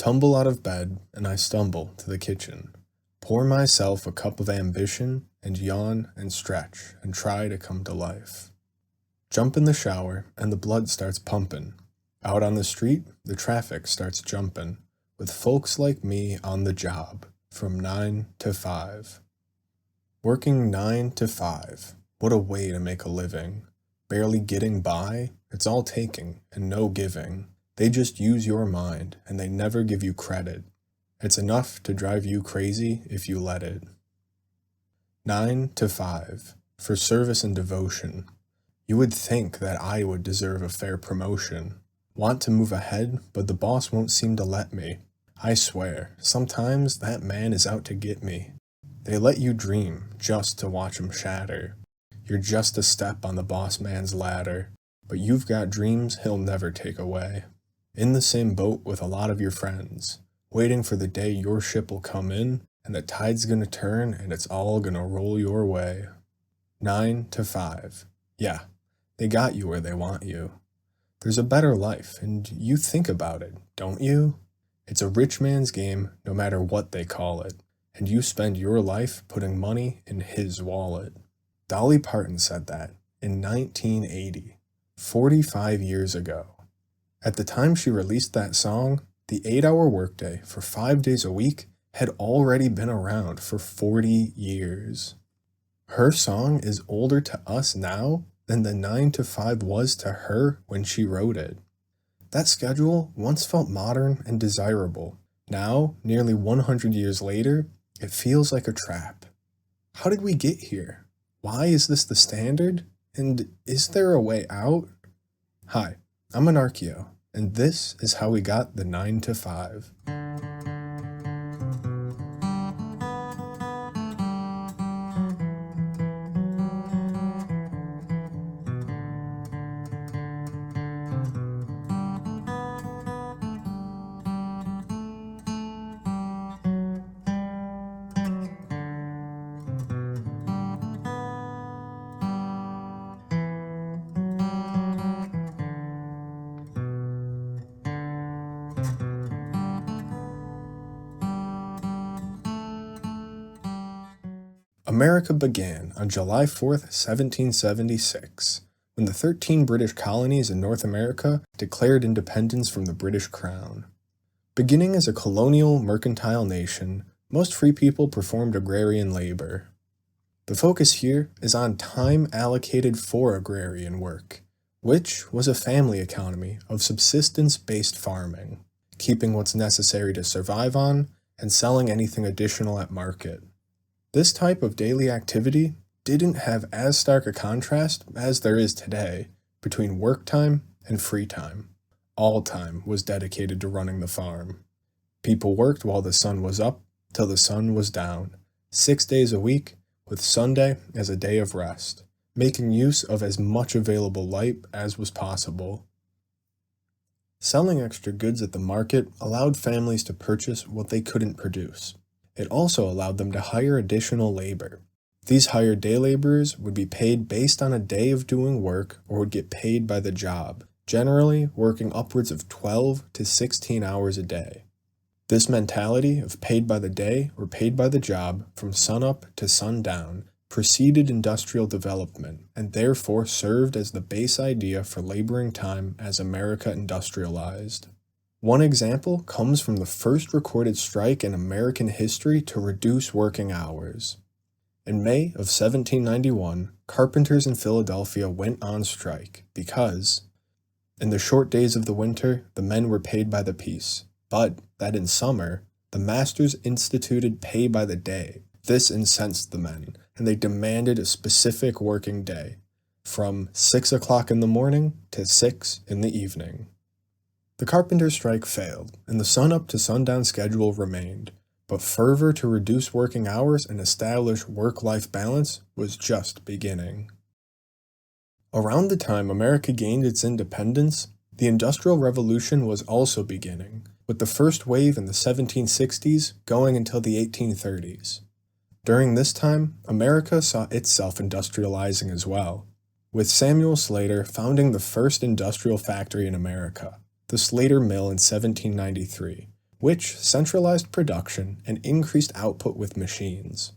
Tumble out of bed, and I stumble to the kitchen. Pour myself a cup of ambition, and yawn and stretch and try to come to life. Jump in the shower, and the blood starts pumping. Out on the street, the traffic starts jumping, with folks like me on the job, from 9 to 5. Working 9 to 5, what a way to make a living. Barely getting by, it's all taking and no giving. They just use your mind, and they never give you credit. It's enough to drive you crazy if you let it. 9 to 5, for service and devotion. You would think that I would deserve a fair promotion. Want to move ahead, but the boss won't seem to let me. I swear, sometimes that man is out to get me. They let you dream just to watch him shatter. You're just a step on the boss man's ladder, but you've got dreams he'll never take away. In the same boat with a lot of your friends, waiting for the day your ship will come in, and the tide's gonna turn and it's all gonna roll your way. 9 to 5. Yeah, they got you where they want you. There's a better life, and you think about it, don't you? It's a rich man's game, no matter what they call it, and you spend your life putting money in his wallet. Dolly Parton said that in 1980, 45 years ago. At the time she released that song, the 8-hour workday for 5 days a week had already been around for 40 years. Her song is older to us now than the 9 to 5 was to her when she wrote it. That schedule once felt modern and desirable. Now, nearly 100 years later, it feels like a trap. How did we get here? Why is this the standard? And is there a way out? Hi, I'm Anarchio, and this is how we got the 9 to 5. America began on July 4th, 1776, when the 13 British colonies in North America declared independence from the British Crown. Beginning as a colonial mercantile nation, most free people performed agrarian labor. The focus here is on time allocated for agrarian work, which was a family economy of subsistence-based farming, keeping what's necessary to survive on and selling anything additional at market. This type of daily activity didn't have as stark a contrast as there is today between work time and free time. All time was dedicated to running the farm. People worked while the sun was up till the sun was down, 6 days a week, with Sunday as a day of rest, making use of as much available light as was possible. Selling extra goods at the market allowed families to purchase what they couldn't produce. It also allowed them to hire additional labor. These hired day laborers would be paid based on a day of doing work or would get paid by the job, generally working upwards of 12 to 16 hours a day. This mentality of paid by the day or paid by the job from sunup to sundown preceded industrial development and therefore served as the base idea for laboring time as America industrialized. One example comes from the first recorded strike in American history to reduce working hours. In May of 1791, carpenters in Philadelphia went on strike because, in the short days of the winter, the men were paid by the piece, but that in summer, the masters instituted pay by the day. This incensed the men, and they demanded a specific working day, from 6 o'clock in the morning to 6 in the evening. The carpenters' strike failed, and the sun-up to sundown schedule remained, but fervor to reduce working hours and establish work-life balance was just beginning. Around the time America gained its independence, the Industrial Revolution was also beginning, with the first wave in the 1760s going until the 1830s. During this time, America saw itself industrializing as well, with Samuel Slater founding the first industrial factory in America, the Slater Mill in 1793, which centralized production and increased output with machines.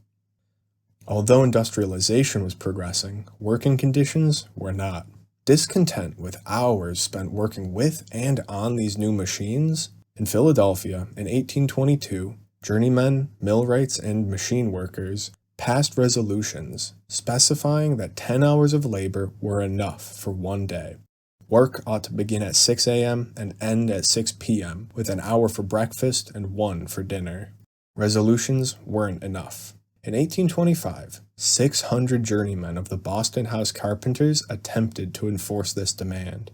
Although industrialization was progressing, working conditions were not. Discontent with hours spent working with and on these new machines, in Philadelphia in 1822, journeymen, millwrights, and machine workers passed resolutions specifying that 10 hours of labor were enough for one day. Work ought to begin at 6 a.m. and end at 6 p.m. with an hour for breakfast and one for dinner. Resolutions weren't enough. In 1825, 600 journeymen of the Boston House Carpenters attempted to enforce this demand.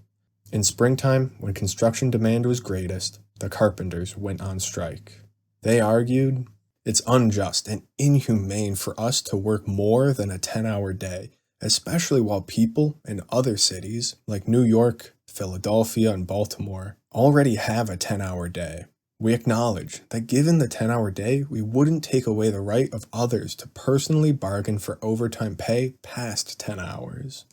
In springtime, when construction demand was greatest, the carpenters went on strike. They argued, "It's unjust and inhumane for us to work more than a 10-hour day, especially while people in other cities like New York, Philadelphia, and Baltimore already have a 10-hour day. We acknowledge that given the 10-hour day, we wouldn't take away the right of others to personally bargain for overtime pay past 10 hours."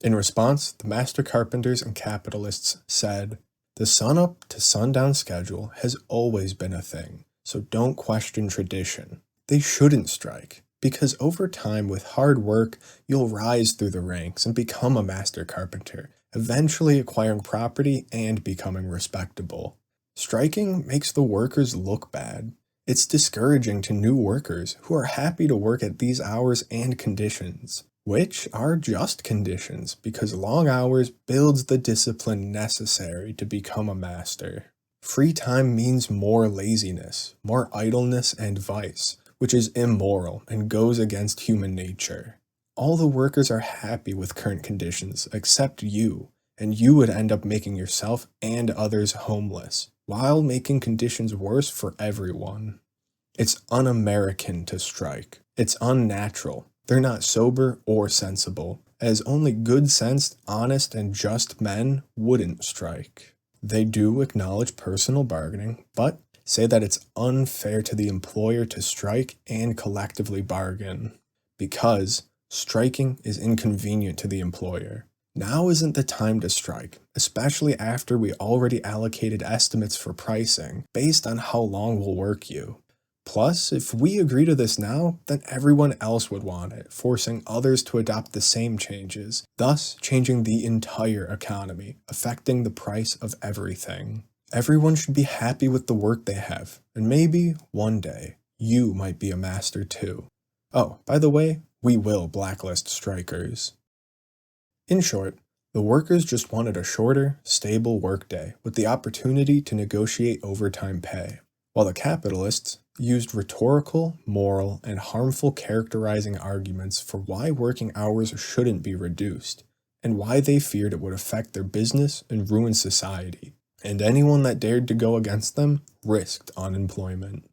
In response, the master carpenters and capitalists said, "The sun-up to sundown schedule has always been a thing, so don't question tradition." They shouldn't strike, because over time with hard work, you'll rise through the ranks and become a master carpenter, eventually acquiring property and becoming respectable. Striking makes the workers look bad. It's discouraging to new workers who are happy to work at these hours and conditions, which are just conditions because long hours builds the discipline necessary to become a master. Free time means more laziness, more idleness and vice, which is immoral and goes against human nature. All the workers are happy with current conditions except you, and you would end up making yourself and others homeless, while making conditions worse for everyone. It's un-American to strike. It's unnatural. They're not sober or sensible, as only good-sensed, honest, and just men wouldn't strike. They do acknowledge personal bargaining, but say that it's unfair to the employer to strike and collectively bargain, because striking is inconvenient to the employer. Now isn't the time to strike, especially after we already allocated estimates for pricing based on how long we'll work you. Plus, if we agree to this now, then everyone else would want it, forcing others to adopt the same changes, thus changing the entire economy, affecting the price of everything. Everyone should be happy with the work they have, and maybe, one day, you might be a master too. Oh, by the way, we will blacklist strikers. In short, the workers just wanted a shorter, stable workday with the opportunity to negotiate overtime pay, while the capitalists used rhetorical, moral, and harmful characterizing arguments for why working hours shouldn't be reduced, and why they feared it would affect their business and ruin society, and anyone that dared to go against them risked unemployment.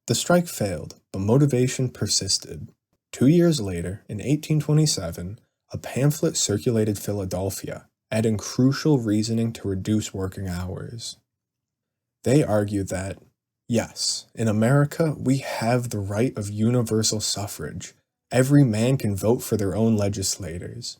The strike failed, but motivation persisted. 2 years later, in 1827, a pamphlet circulated Philadelphia, adding crucial reasoning to reduce working hours. They argued that, yes, in America we have the right of universal suffrage. Every man can vote for their own legislators.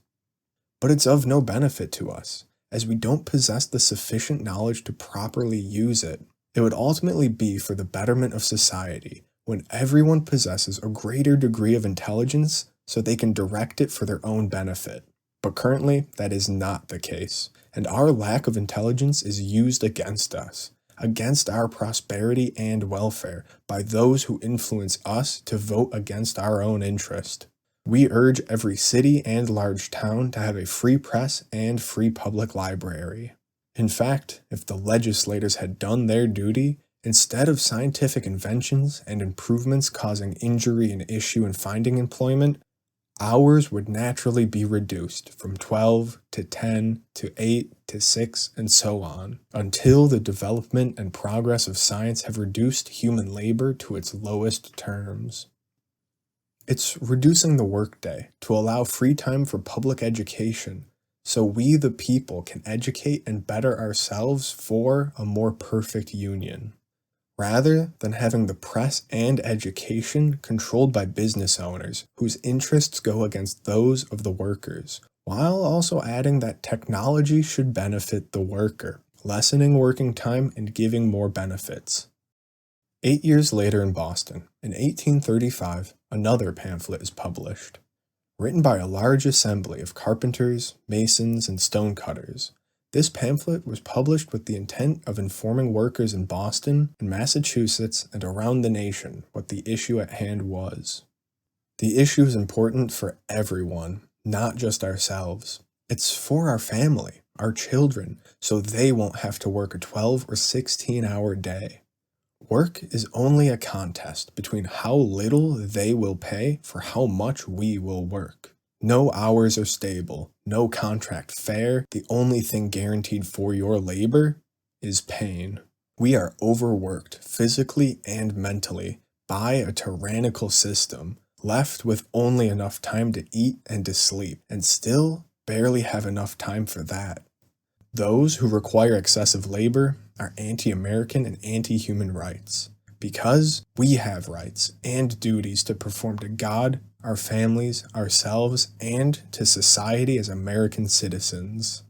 But it's of no benefit to us, as we don't possess the sufficient knowledge to properly use it. It would ultimately be for the betterment of society, when everyone possesses a greater degree of intelligence so they can direct it for their own benefit. But currently, that is not the case, and our lack of intelligence is used against us, against our prosperity and welfare, by those who influence us to vote against our own interest. We urge every city and large town to have a free press and free public library. In fact, if the legislators had done their duty, instead of scientific inventions and improvements causing injury and issue in finding employment, hours would naturally be reduced from 12 to 10 to 8 to 6 and so on, until the development and progress of science have reduced human labor to its lowest terms. It's reducing the workday to allow free time for public education, so we the people can educate and better ourselves for a more perfect union, rather than having the press and education controlled by business owners whose interests go against those of the workers, while also adding that technology should benefit the worker, lessening working time and giving more benefits. 8 years later in Boston, in 1835, another pamphlet is published. Written by a large assembly of carpenters, masons, and stonecutters, this pamphlet was published with the intent of informing workers in Boston and Massachusetts and around the nation what the issue at hand was. The issue is important for everyone, not just ourselves. It's for our family, our children, so they won't have to work a 12 or 16-hour day. Work is only a contest between how little they will pay for how much we will work. No hours are stable, no contract fair. The only thing guaranteed for your labor is pain. We are overworked physically and mentally by a tyrannical system, left with only enough time to eat and to sleep, and still barely have enough time for that. Those who require excessive labor are anti-American and anti-human rights, because we have rights and duties to perform to God, our families, ourselves, and to society as American citizens.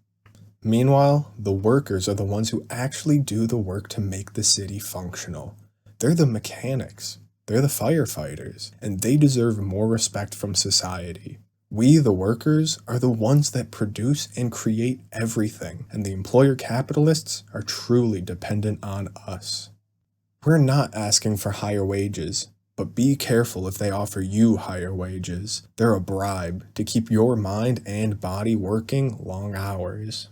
Meanwhile, the workers are the ones who actually do the work to make the city functional. They're the mechanics, they're the firefighters, and they deserve more respect from society. We, the workers, are the ones that produce and create everything, and the employer capitalists are truly dependent on us. We're not asking for higher wages, but be careful if they offer you higher wages. They're a bribe to keep your mind and body working long hours.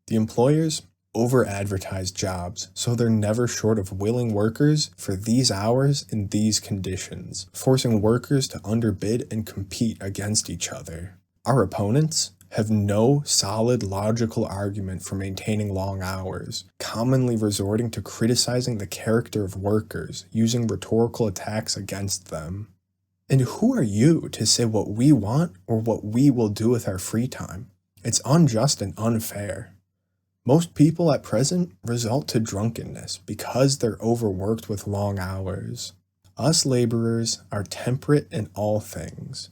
The employers over-advertise jobs, so they're never short of willing workers for these hours in these conditions, forcing workers to underbid and compete against each other. Our opponents have no solid logical argument for maintaining long hours, commonly resorting to criticizing the character of workers, using rhetorical attacks against them. And who are you to say what we want or what we will do with our free time? It's unjust and unfair. Most people at present result to drunkenness because they're overworked with long hours. Us laborers are temperate in all things,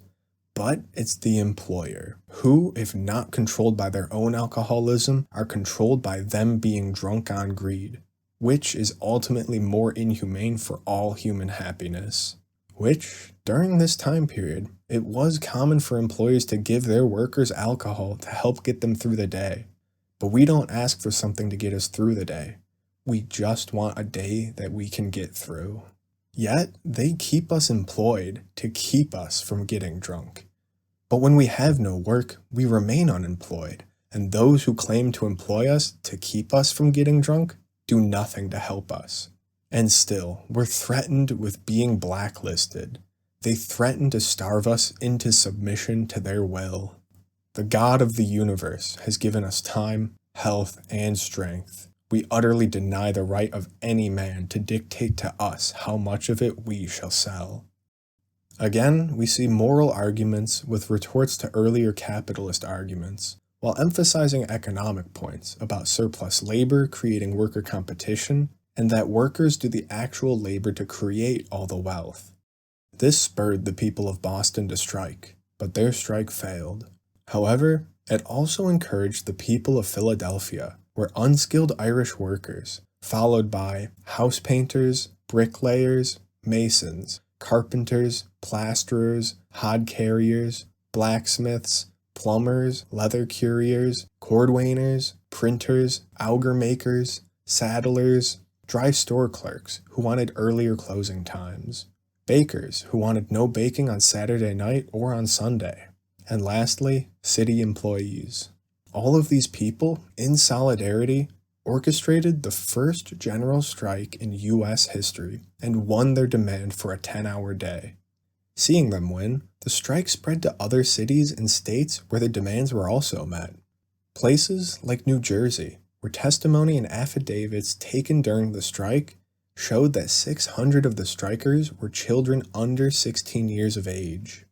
but it's the employer who, if not controlled by their own alcoholism, are controlled by them being drunk on greed, which is ultimately more inhumane for all human happiness. Which, during this time period, it was common for employers to give their workers alcohol to help get them through the day. But we don't ask for something to get us through the day. We just want a day that we can get through. Yet, they keep us employed to keep us from getting drunk. But when we have no work, we remain unemployed, and those who claim to employ us to keep us from getting drunk do nothing to help us. And still, we're threatened with being blacklisted. They threaten to starve us into submission to their will. The God of the universe has given us time, health, and strength. We utterly deny the right of any man to dictate to us how much of it we shall sell. Again, we see moral arguments with retorts to earlier capitalist arguments, while emphasizing economic points about surplus labor creating worker competition, and that workers do the actual labor to create all the wealth. This spurred the people of Boston to strike, but their strike failed. However, it also encouraged the people of Philadelphia, where unskilled Irish workers, followed by house painters, bricklayers, masons, carpenters, plasterers, hod carriers, blacksmiths, plumbers, leather curriers, cordwainers, printers, auger makers, saddlers, dry store clerks who wanted earlier closing times, bakers who wanted no baking on Saturday night or on Sunday, and lastly, city employees. All of these people, in solidarity, orchestrated the first general strike in U.S. history and won their demand for a 10-hour day. Seeing them win, the strike spread to other cities and states where the demands were also met. Places like New Jersey, where testimony and affidavits taken during the strike showed that 600 of the strikers were children under 16 years of age.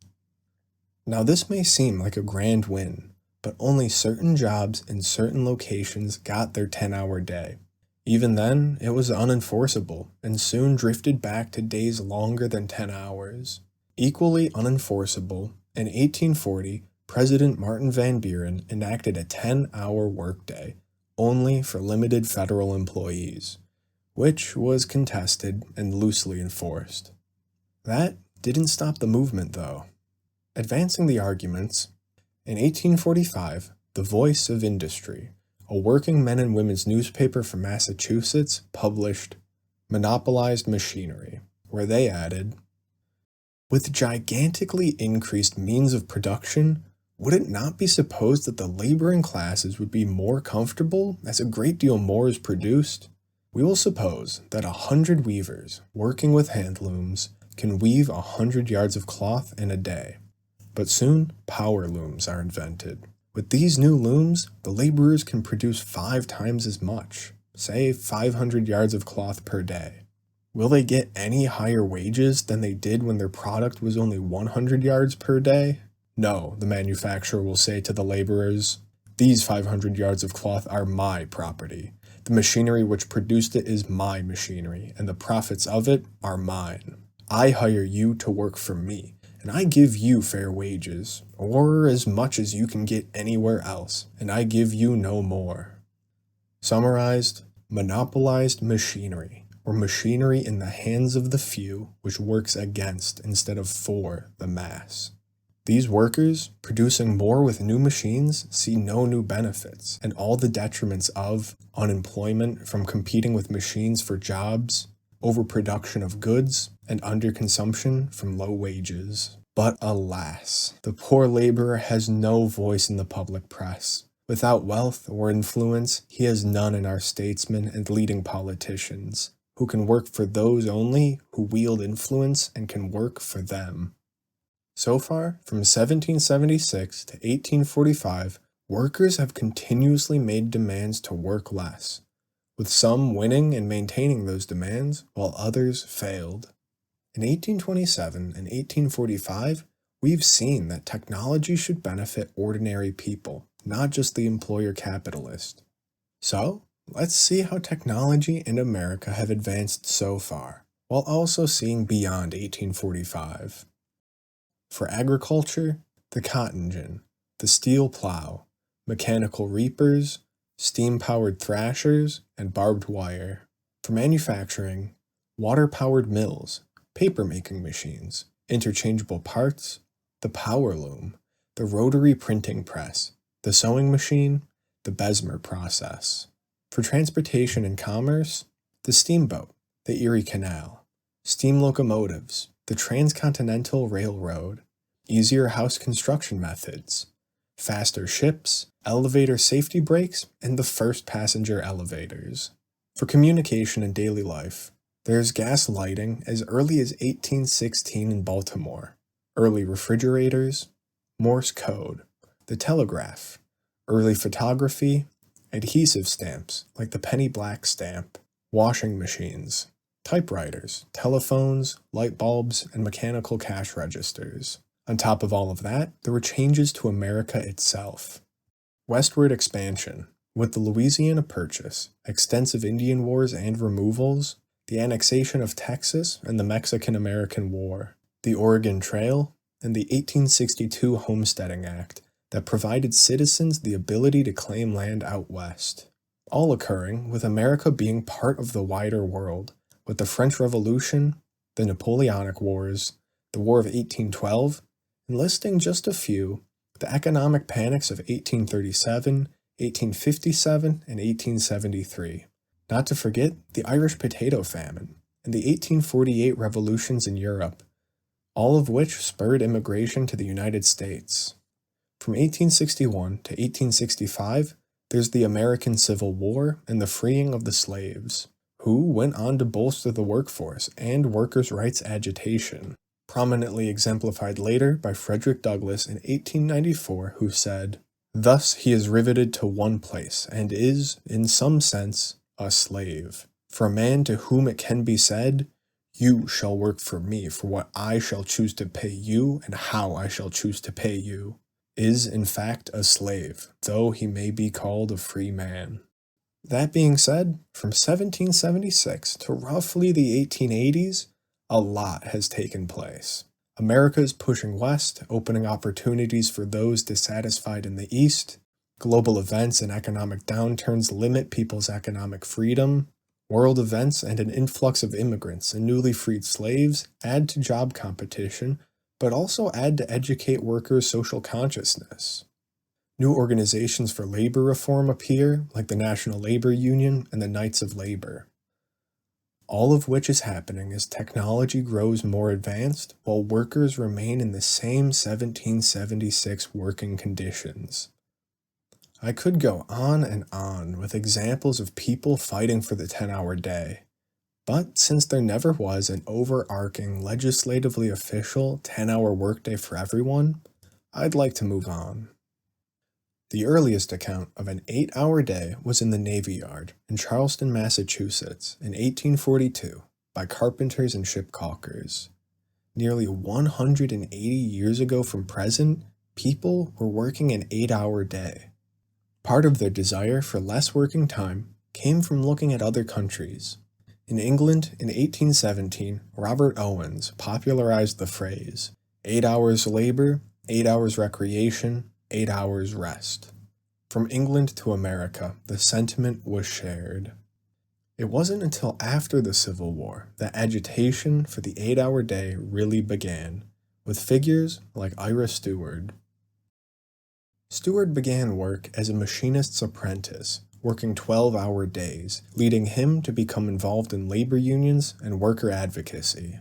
Now this may seem like a grand win, but only certain jobs in certain locations got their 10-hour day. Even then, it was unenforceable and soon drifted back to days longer than 10 hours. Equally unenforceable, in 1840, President Martin Van Buren enacted a 10-hour workday, only for limited federal employees, which was contested and loosely enforced. That didn't stop the movement, though. Advancing the arguments, in 1845, The Voice of Industry, a working men and women's newspaper from Massachusetts, published Monopolized Machinery, where they added, "With gigantically increased means of production, would it not be supposed that the laboring classes would be more comfortable as a great deal more is produced? We will suppose that 100 weavers, working with hand looms, can weave 100 yards of cloth in a day. But soon, power looms are invented. With these new looms, the laborers can produce 5 times as much, say 500 yards of cloth per day. Will they get any higher wages than they did when their product was only 100 yards per day? No, the manufacturer will say to the laborers, these 500 yards of cloth are my property. The machinery which produced it is my machinery, and the profits of it are mine. I hire you to work for me, and I give you fair wages, or as much as you can get anywhere else, and I give you no more." Summarized, monopolized machinery, or machinery in the hands of the few, which works against instead of for the mass. These workers, producing more with new machines, see no new benefits, and all the detriments of unemployment from competing with machines for jobs, overproduction of goods, and underconsumption from low wages. But alas, the poor laborer has no voice in the public press. Without wealth or influence, he has none in our statesmen and leading politicians, who can work for those only who wield influence and can work for them. So far, from 1776 to 1845, workers have continuously made demands to work less, with some winning and maintaining those demands, while others failed. In 1827 and 1845, we've seen that technology should benefit ordinary people, not just the employer capitalist. So, let's see how technology in America have advanced so far, while also seeing beyond 1845. For agriculture, the cotton gin, the steel plow, mechanical reapers, steam-powered thrashers, and barbed wire. For manufacturing, water-powered mills, paper-making machines, interchangeable parts, the power loom, the rotary printing press, the sewing machine, the Bessemer process. For transportation and commerce, the steamboat, the Erie Canal, steam locomotives, the Transcontinental Railroad, easier house construction methods, faster ships, elevator safety brakes, and the first passenger elevators. For communication and daily life, there's gas lighting as early as 1816 in Baltimore, early refrigerators, Morse code, the telegraph, early photography, adhesive stamps like the penny black stamp, washing machines, typewriters, telephones, light bulbs, and mechanical cash registers. On top of all of that, there were changes to America itself. Westward expansion, with the Louisiana Purchase, extensive Indian wars and removals, the annexation of Texas and the Mexican-American War, the Oregon Trail, and the 1862 Homesteading Act that provided citizens the ability to claim land out west, all occurring with America being part of the wider world, with the French Revolution, the Napoleonic Wars, the War of 1812, and listing just a few, the economic panics of 1837, 1857, and 1873. Not to forget the Irish potato famine and the 1848 revolutions in Europe, all of which spurred immigration to the United States. From 1861 to 1865, there's the American Civil War and the freeing of the slaves, who went on to bolster the workforce and workers' rights agitation, prominently exemplified later by Frederick Douglass in 1894, who said, "Thus he is riveted to one place, and is, in some sense, a slave. For a man to whom it can be said, 'You shall work for me for what I shall choose to pay you and how I shall choose to pay you,' is in fact a slave, though he may be called a free man." That being said, from 1776 to roughly the 1880s, a lot has taken place. America is pushing west, opening opportunities for those dissatisfied in the East, Global events and economic downturns limit people's economic freedom. World events and an influx of immigrants and newly freed slaves add to job competition, but also add to educate workers' social consciousness. New organizations for labor reform appear, like the National Labor Union and the Knights of Labor. All of which is happening as technology grows more advanced while workers remain in the same 1776 working conditions. I could go on with examples of people fighting for the 10-hour day, but since there never was an overarching, legislatively official 10-hour workday for everyone, I'd like to move on. The earliest account of an 8-hour day was in the Navy Yard in Charleston, Massachusetts in 1842 by carpenters and ship caulkers. Nearly 180 years ago from present, people were working an 8-hour day. Part of their desire for less working time came from looking at other countries. In England, in 1817, Robert Owens popularized the phrase, 8 hours labor, 8 hours recreation, 8 hours rest. From England to America, the sentiment was shared. It wasn't until after the Civil War that agitation for the 8-hour day really began, with figures like Ira Stewart. Stewart began work as a machinist's apprentice, working 12-hour days, leading him to become involved in labor unions and worker advocacy.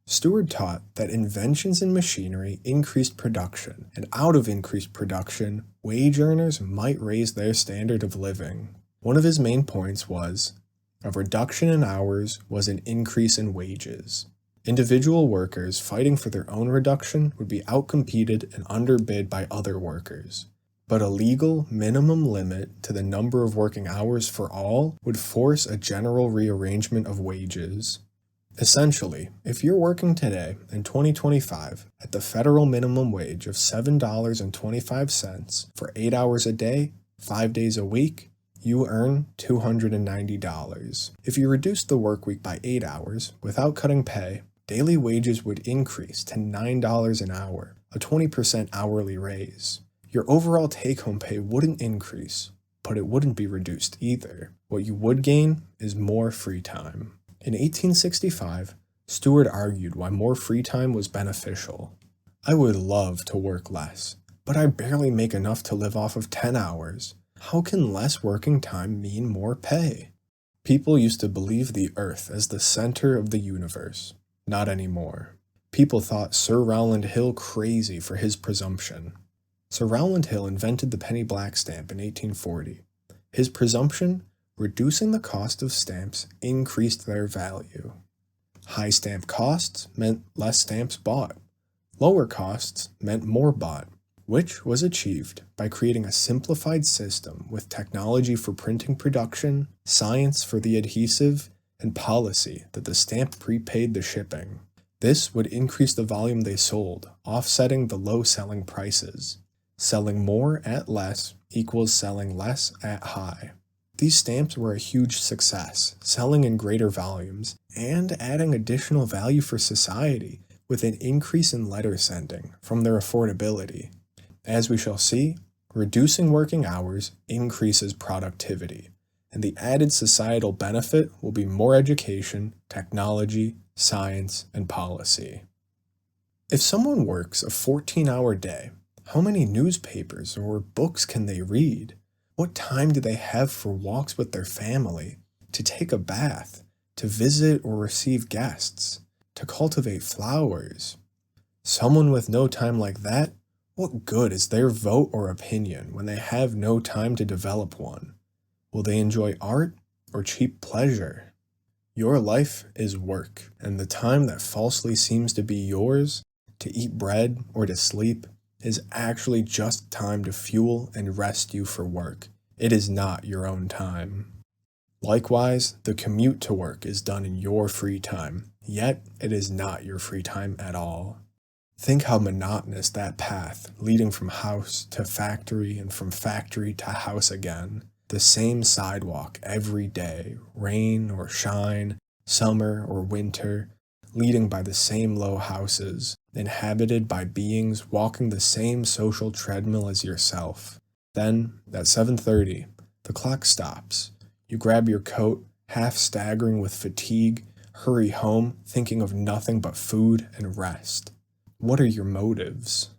Stewart taught that inventions in machinery increased production, and out of increased production, wage earners might raise their standard of living. One of his main points was, a reduction in hours was an increase in wages. Individual workers fighting for their own reduction would be outcompeted and underbid by other workers. But a legal minimum limit to the number of working hours for all would force a general rearrangement of wages. Essentially, if you're working today in 2025 at the federal minimum wage of $7.25 for 8 hours a day, 5 days a week, you earn $290. If you reduce the work week by 8 hours without cutting pay, daily wages would increase to $9 an hour, a 20% hourly raise. Your overall take-home pay wouldn't increase, but it wouldn't be reduced either. What you would gain is more free time. In 1865, Stewart argued why more free time was beneficial. I would love to work less, but I barely make enough to live off of 10 hours. How can less working time mean more pay? People used to believe the Earth as the center of the universe. Not anymore. People thought Sir Rowland Hill crazy for his presumption. Sir Rowland Hill invented the penny black stamp in 1840. His presumption? Reducing the cost of stamps increased their value. High stamp costs meant less stamps bought. Lower costs meant more bought, which was achieved by creating a simplified system with technology for printing production, science for the adhesive, and policy that the stamp prepaid the shipping. This would increase the volume they sold, offsetting the low selling prices. Selling more at less equals selling less at high. These stamps were a huge success, selling in greater volumes, and adding additional value for society with an increase in letter sending from their affordability. As we shall see, reducing working hours increases productivity, and the added societal benefit will be more education, technology, science, and policy. If someone works a 14-hour day, how many newspapers or books can they read? What time do they have for walks with their family, to take a bath, to visit or receive guests, to cultivate flowers? Someone with no time like that, what good is their vote or opinion when they have no time to develop one? Will they enjoy art or cheap pleasure? Your life is work, and the time that falsely seems to be yours, to eat bread or to sleep, is actually just time to fuel and rest you for work. It is not your own time. Likewise, the commute to work is done in your free time, yet it is not your free time at all. Think how monotonous that path, leading from house to factory and from factory to house again. The same sidewalk every day, rain or shine, summer or winter, leading by the same low houses, inhabited by beings walking the same social treadmill as yourself. Then, at 7:30, the clock stops. You grab your coat, half staggering with fatigue, hurry home, thinking of nothing but food and rest. What are your motives?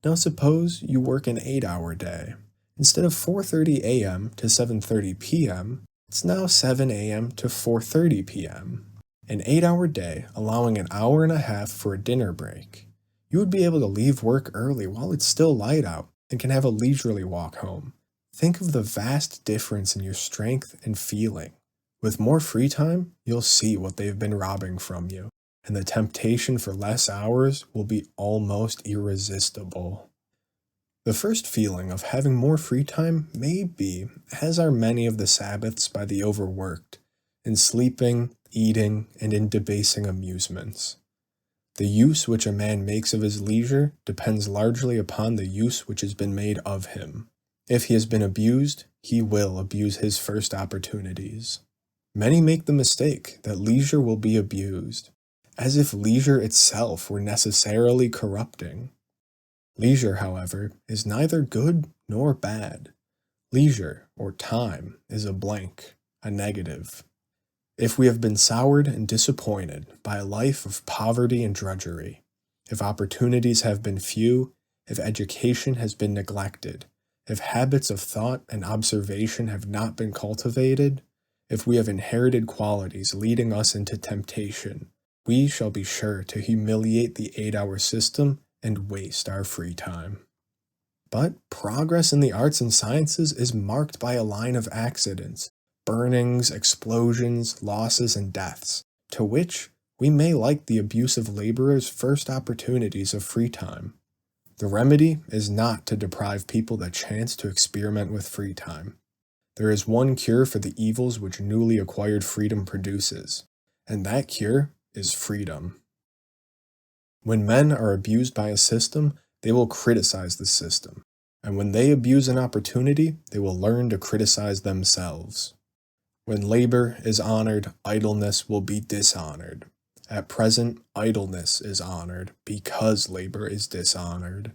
Now suppose you work an 8-hour day. Instead of 4:30 a.m. to 7:30 p.m., it's now 7 a.m. to 4:30 p.m. An 8-hour day, allowing an hour and a half for a dinner break. You would be able to leave work early while it's still light out and can have a leisurely walk home. Think of the vast difference in your strength and feeling. With more free time, you'll see what they've been robbing from you, and the temptation for less hours will be almost irresistible. The first feeling of having more free time may be, as are many of the Sabbaths by the overworked, in sleeping, eating, and in debasing amusements. The use which a man makes of his leisure depends largely upon the use which has been made of him. If he has been abused, he will abuse his first opportunities. Many make the mistake that leisure will be abused, as if leisure itself were necessarily corrupting. Leisure, however, is neither good nor bad. Leisure, or time, is a blank, a negative. If we have been soured and disappointed by a life of poverty and drudgery, if opportunities have been few, if education has been neglected, if habits of thought and observation have not been cultivated, if we have inherited qualities leading us into temptation, we shall be sure to humiliate the 8-hour system and waste our free time. But progress in the arts and sciences is marked by a line of accidents, burnings, explosions, losses, and deaths, to which we may like the abuse of laborers' first opportunities of free time. The remedy is not to deprive people the chance to experiment with free time. There is one cure for the evils which newly acquired freedom produces, and that cure is freedom. When men are abused by a system, they will criticize the system, and when they abuse an opportunity, they will learn to criticize themselves. When labor is honored, idleness will be dishonored. At present, idleness is honored because labor is dishonored.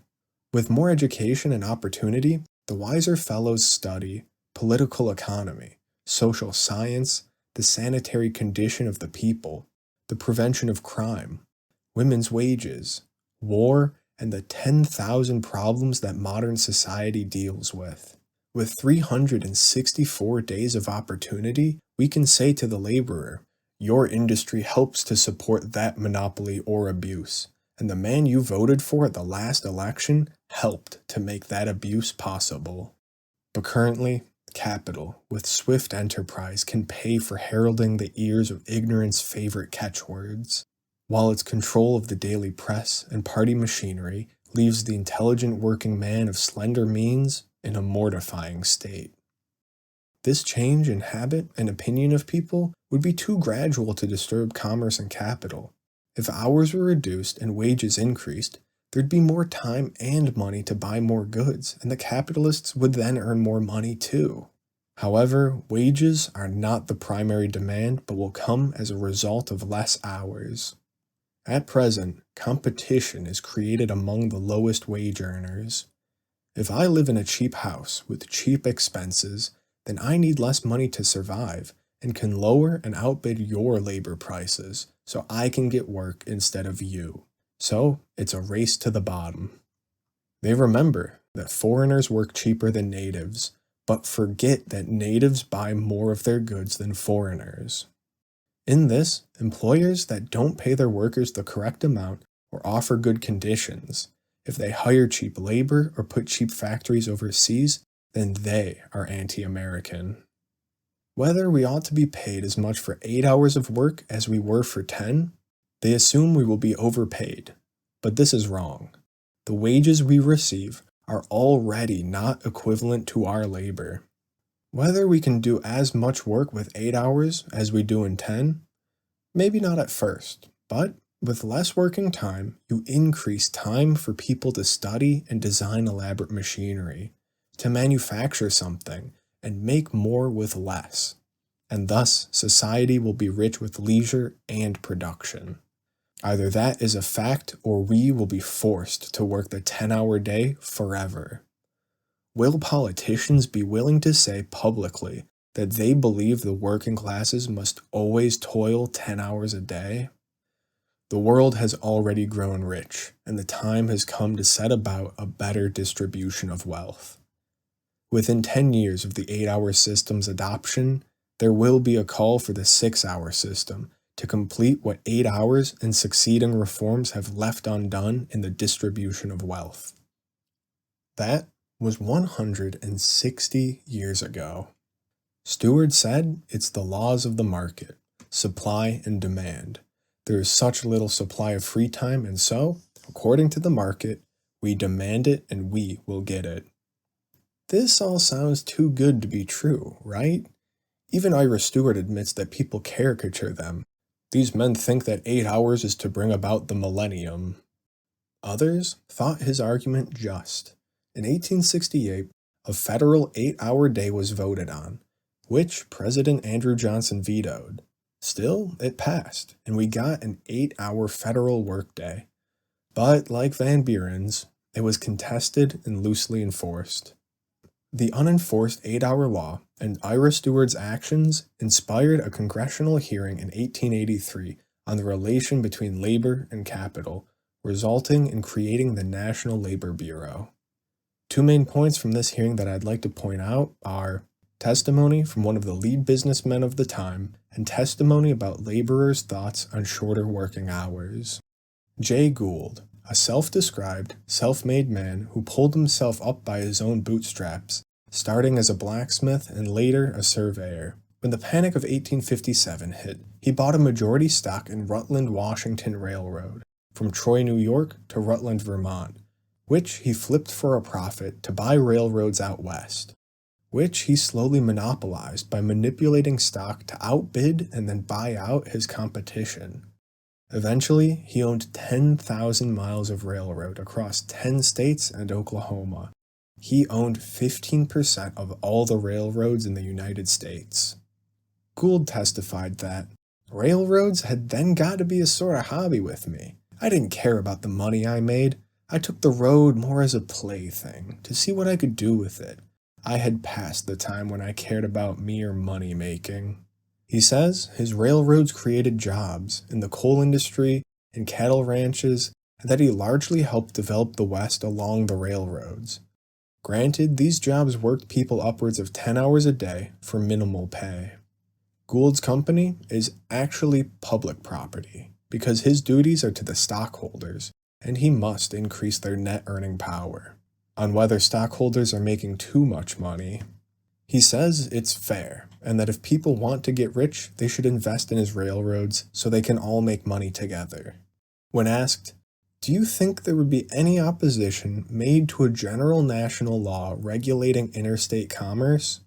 With more education and opportunity, the wiser fellows study political economy, social science, the sanitary condition of the people, the prevention of crime, women's wages, war, and the 10,000 problems that modern society deals with. With 364 days of opportunity, we can say to the laborer, your industry helps to support that monopoly or abuse, and the man you voted for at the last election helped to make that abuse possible. But currently, capital, with swift enterprise, can pay for heralding the ears of ignorant's favorite catchwords, while its control of the daily press and party machinery leaves the intelligent working man of slender means in a mortifying state. This change in habit and opinion of people would be too gradual to disturb commerce and capital. If hours were reduced and wages increased, there'd be more time and money to buy more goods, and the capitalists would then earn more money too. However, wages are not the primary demand, but will come as a result of less hours. At present, competition is created among the lowest wage earners. If I live in a cheap house with cheap expenses, then I need less money to survive and can lower and outbid your labor prices so I can get work instead of you. So it's a race to the bottom. They remember that foreigners work cheaper than natives, but forget that natives buy more of their goods than foreigners. In this, employers that don't pay their workers the correct amount or offer good conditions, if they hire cheap labor or put cheap factories overseas, then they are anti-American. Whether we ought to be paid as much for 8 hours of work as we were for 10, they assume we will be overpaid. But this is wrong. The wages we receive are already not equivalent to our labor. Whether we can do as much work with 8 hours as we do in 10, maybe not at first, but with less working time, you increase time for people to study and design elaborate machinery, to manufacture something, and make more with less. And thus, society will be rich with leisure and production. Either that is a fact, or we will be forced to work the 10-hour day forever. Will politicians be willing to say publicly that they believe the working classes must always toil 10 hours a day? The world has already grown rich, and the time has come to set about a better distribution of wealth. Within 10 years of the 8-hour system's adoption, there will be a call for the 6-hour system to complete what 8 hours and succeeding reforms have left undone in the distribution of wealth. That was 160 years ago. Stewart said it's the laws of the market, supply and demand. There is such little supply of free time, and so, according to the market, we demand it and we will get it. This all sounds too good to be true, right? Even Ira Stewart admits that people caricature them. These men think that 8 hours is to bring about the millennium. Others thought his argument just. In 1868, a federal 8-hour day was voted on, which President Andrew Johnson vetoed. Still, it passed, and we got an 8-hour federal workday. But, like Van Buren's, it was contested and loosely enforced. The unenforced 8-hour law and Ira Stewart's actions inspired a congressional hearing in 1883 on the relation between labor and capital, resulting in creating the National Labor Bureau. Two main points from this hearing that I'd like to point out are testimony from one of the lead businessmen of the time, and testimony about laborers' thoughts on shorter working hours. Jay Gould, a self-described, self-made man who pulled himself up by his own bootstraps, starting as a blacksmith and later a surveyor. When the Panic of 1857 hit, he bought a majority stock in Rutland Washington Railroad, from Troy, New York to Rutland, Vermont, which he flipped for a profit to buy railroads out west, which he slowly monopolized by manipulating stock to outbid and then buy out his competition. Eventually, he owned 10,000 miles of railroad across 10 states and Oklahoma. He owned 15% of all the railroads in the United States. Gould testified that, "Railroads had then got to be a sort of hobby with me. I didn't care about the money I made. I took the road more as a plaything, to see what I could do with it. I had passed the time when I cared about mere money-making." He says his railroads created jobs in the coal industry and cattle ranches, and that he largely helped develop the West along the railroads. Granted, these jobs worked people upwards of 10 hours a day for minimal pay. Gould's company is actually public property, because his duties are to the stockholders, and he must increase their net earning power. On whether stockholders are making too much money, he says it's fair, and that if people want to get rich, they should invest in his railroads so they can all make money together. When asked, "Do you think there would be any opposition made to a general national law regulating interstate commerce?"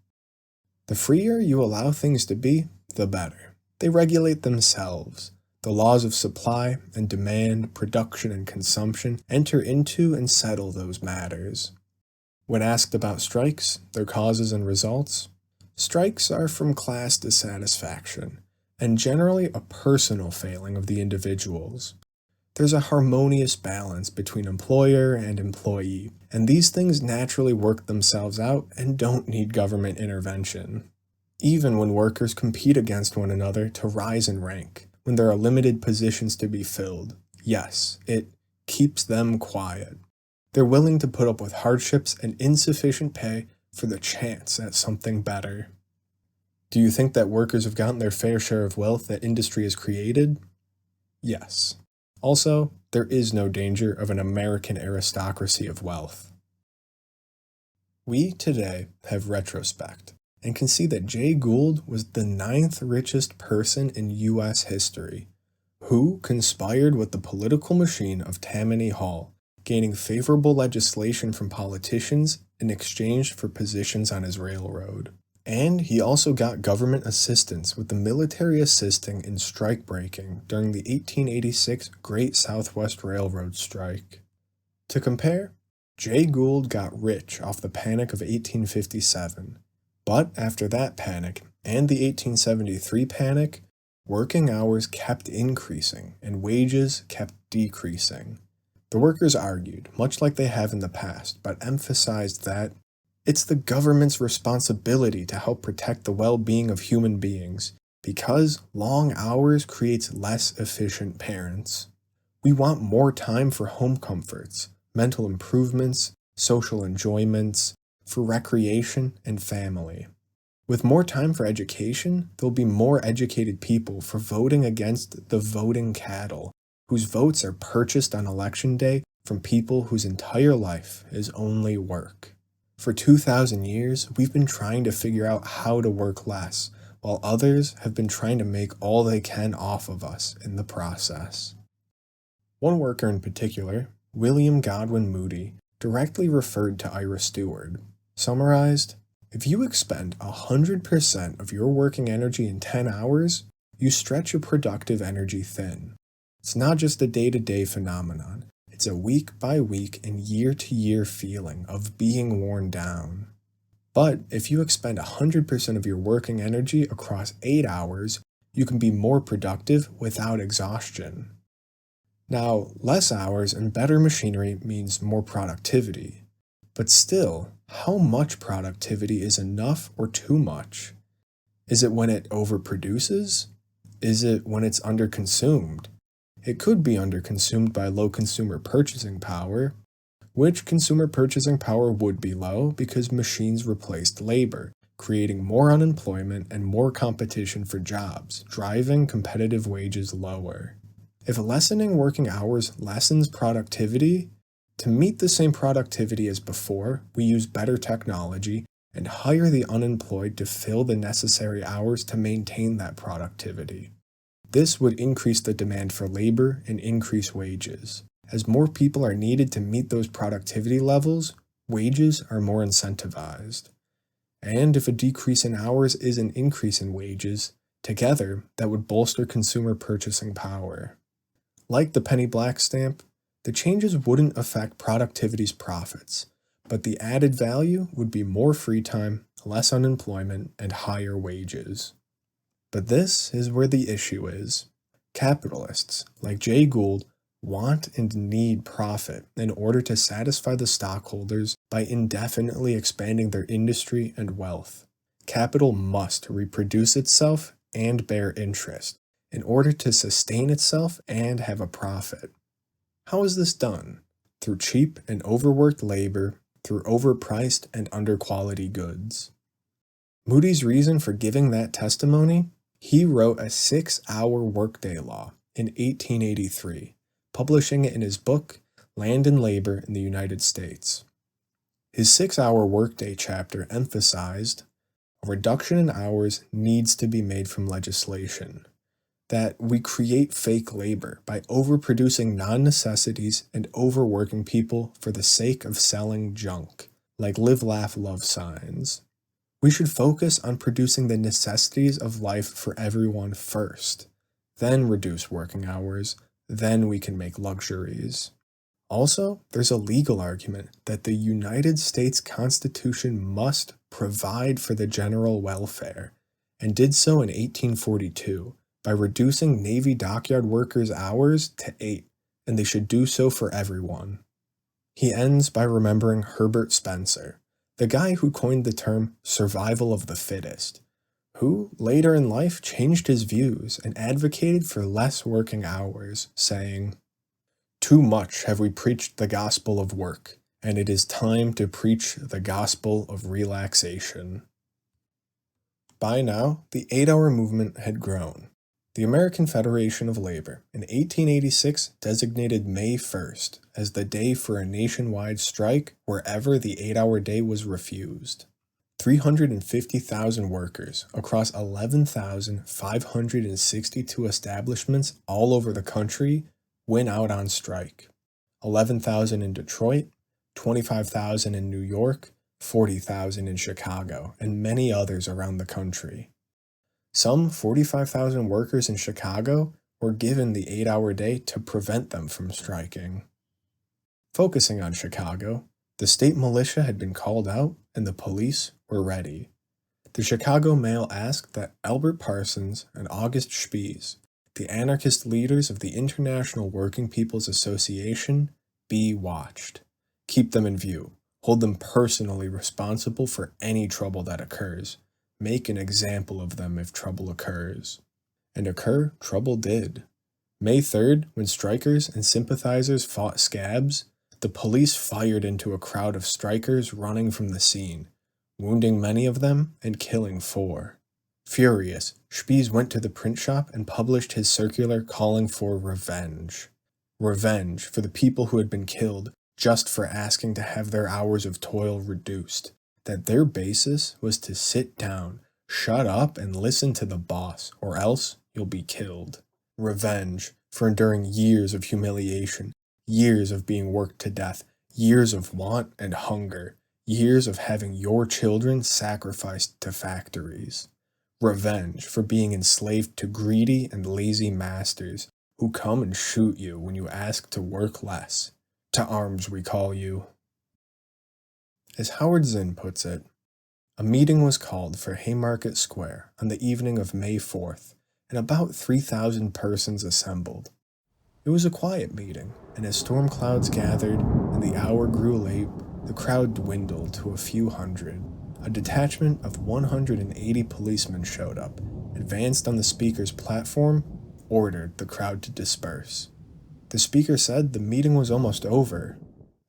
"The freer you allow things to be, the better. They regulate themselves. The laws of supply and demand, production and consumption enter into and settle those matters." When asked about strikes, their causes and results, strikes are from class dissatisfaction, and generally a personal failing of the individuals. There's a harmonious balance between employer and employee, and these things naturally work themselves out and don't need government intervention. Even when workers compete against one another to rise in rank, when there are limited positions to be filled, yes, it keeps them quiet. They're willing to put up with hardships and insufficient pay for the chance at something better. Do you think that workers have gotten their fair share of wealth that industry has created? Yes. Also, there is no danger of an American aristocracy of wealth. We today have retrospect and can see that Jay Gould was the 9th richest person in U.S. history, who conspired with the political machine of Tammany Hall, gaining favorable legislation from politicians in exchange for positions on his railroad. And he also got government assistance, with the military assisting in strike breaking during the 1886 Great Southwest Railroad strike. To compare, Jay Gould got rich off the Panic of 1857, but after that panic and the 1873 panic, working hours kept increasing and wages kept decreasing. The workers argued, much like they have in the past, but emphasized that It's the government's responsibility to help protect the well-being of human beings, because long hours creates less efficient parents. We want more time for home comforts, mental improvements, social enjoyments, for recreation and family. With more time for education, there'll be more educated people for voting against the voting cattle, whose votes are purchased on election day from people whose entire life is only work. For 2,000 years, we've been trying to figure out how to work less, while others have been trying to make all they can off of us in the process. One worker in particular, William Godwin Moody, directly referred to Ira Stewart. Summarized, if you expend 100% of your working energy in 10 hours, you stretch your productive energy thin. It's not just a day-to-day phenomenon, it's a week-by-week and year-to-year feeling of being worn down. But if you expend 100% of your working energy across 8 hours, you can be more productive without exhaustion. Now, less hours and better machinery means more productivity. But still, how much productivity is enough or too much? Is it when it overproduces? Is it when it's underconsumed? It could be underconsumed by low consumer purchasing power, which consumer purchasing power would be low because machines replaced labor, creating more unemployment and more competition for jobs, driving competitive wages lower. If lessening working hours lessens productivity, to meet the same productivity as before, we use better technology and hire the unemployed to fill the necessary hours to maintain that productivity. This would increase the demand for labor and increase wages. As more people are needed to meet those productivity levels, wages are more incentivized. And if a decrease in hours is an increase in wages, together that would bolster consumer purchasing power. Like the penny black stamp, the changes wouldn't affect productivity's profits, but the added value would be more free time, less unemployment, and higher wages. But this is where the issue is. Capitalists, like Jay Gould, want and need profit in order to satisfy the stockholders by indefinitely expanding their industry and wealth. Capital must reproduce itself and bear interest in order to sustain itself and have a profit. How is this done? Through cheap and overworked labor, through overpriced and underquality goods. Moody's reason for giving that testimony? He wrote a 6-hour workday law in 1883, publishing it in his book, Land and Labor in the United States. His 6-hour workday chapter emphasized, a reduction in hours needs to be made from legislation, that we create fake labor by overproducing non-necessities and overworking people for the sake of selling junk, like live, laugh, love signs. We should focus on producing the necessities of life for everyone first, then reduce working hours, then we can make luxuries. Also, there's a legal argument that the United States Constitution must provide for the general welfare, and did so in 1842 by reducing Navy dockyard workers' hours to 8, and they should do so for everyone. He ends by remembering Herbert Spencer, the guy who coined the term survival of the fittest, who later in life changed his views and advocated for less working hours, saying, "Too much have we preached the gospel of work, and it is time to preach the gospel of relaxation." By now, the 8-hour movement had grown. The American Federation of Labor in 1886 designated May 1st as the day for a nationwide strike wherever the 8-hour day was refused. 350,000 workers across 11,562 establishments all over the country went out on strike. 11,000 in Detroit, 25,000 in New York, 40,000 in Chicago, and many others around the country. Some 45,000 workers in Chicago were given the 8-hour day to prevent them from striking. Focusing on Chicago, the state militia had been called out and the police were ready. The Chicago Mail asked that Albert Parsons and August Spies, the anarchist leaders of the International Working People's Association, be watched. Keep them in view. hold them personally responsible for any trouble that occurs, make an example of them if trouble occurs. And occur trouble did. May 3rd, when strikers and sympathizers fought scabs, the police fired into a crowd of strikers running from the scene, wounding many of them and killing 4. Furious, Spies went to the print shop and published his circular calling for revenge. Revenge for the people who had been killed just for asking to have their hours of toil reduced, that their basis was to sit down, shut up, and listen to the boss, or else you'll be killed. Revenge for enduring years of humiliation, years of being worked to death, years of want and hunger, years of having your children sacrificed to factories. Revenge for being enslaved to greedy and lazy masters who come and shoot you when you ask to work less. To arms we call you. As Howard Zinn puts it, a meeting was called for Haymarket Square on the evening of May 4th, and about 3,000 persons assembled. It was a quiet meeting, and as storm clouds gathered and the hour grew late, the crowd dwindled to a few hundred. A detachment of 180 policemen showed up, advanced on the speaker's platform, ordered the crowd to disperse. The speaker said the meeting was almost over.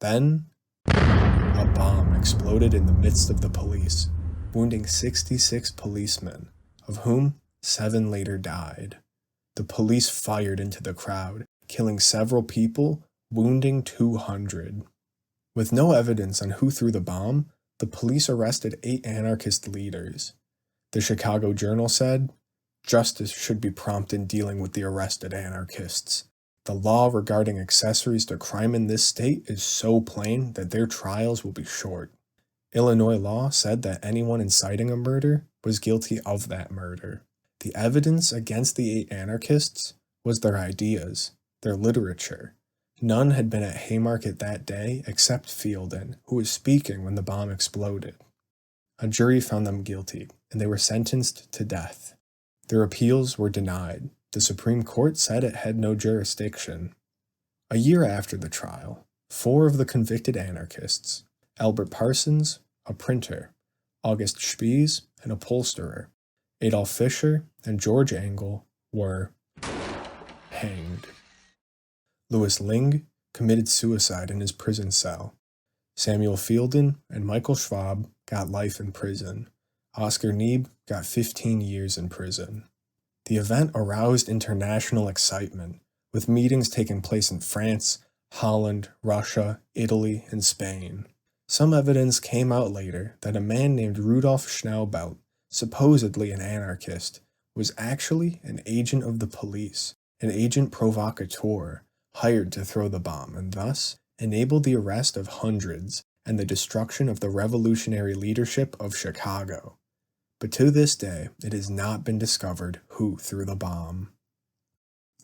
Then, a bomb exploded in the midst of the police, wounding 66 policemen, of whom 7 later died. The police fired into the crowd, killing several people, wounding 200. With no evidence on who threw the bomb, the police arrested 8 anarchist leaders. The Chicago Journal said, "Justice should be prompt in dealing with the arrested anarchists. The law regarding accessories to crime in this state is so plain that their trials will be short." Illinois law said that anyone inciting a murder was guilty of that murder. The evidence against the 8 anarchists was their ideas, their literature. None had been at Haymarket that day except Fielden, who was speaking when the bomb exploded. A jury found them guilty, and they were sentenced to death. Their appeals were denied. The Supreme Court said it had no jurisdiction. A year after the trial, 4 of the convicted anarchists, Albert Parsons, a printer, August Spies, an upholsterer, Adolf Fischer, and George Engel, were hanged. Louis Ling committed suicide in his prison cell. Samuel Fielden and Michael Schwab got life in prison. Oscar Neebe got 15 years in prison. The event aroused international excitement, with meetings taking place in France, Holland, Russia, Italy, and Spain. Some evidence came out later that a man named Rudolf Schnaubelt, supposedly an anarchist, was actually an agent of the police, an agent provocateur, hired to throw the bomb, and thus enabled the arrest of hundreds and the destruction of the revolutionary leadership of Chicago. But to this day, it has not been discovered who threw the bomb.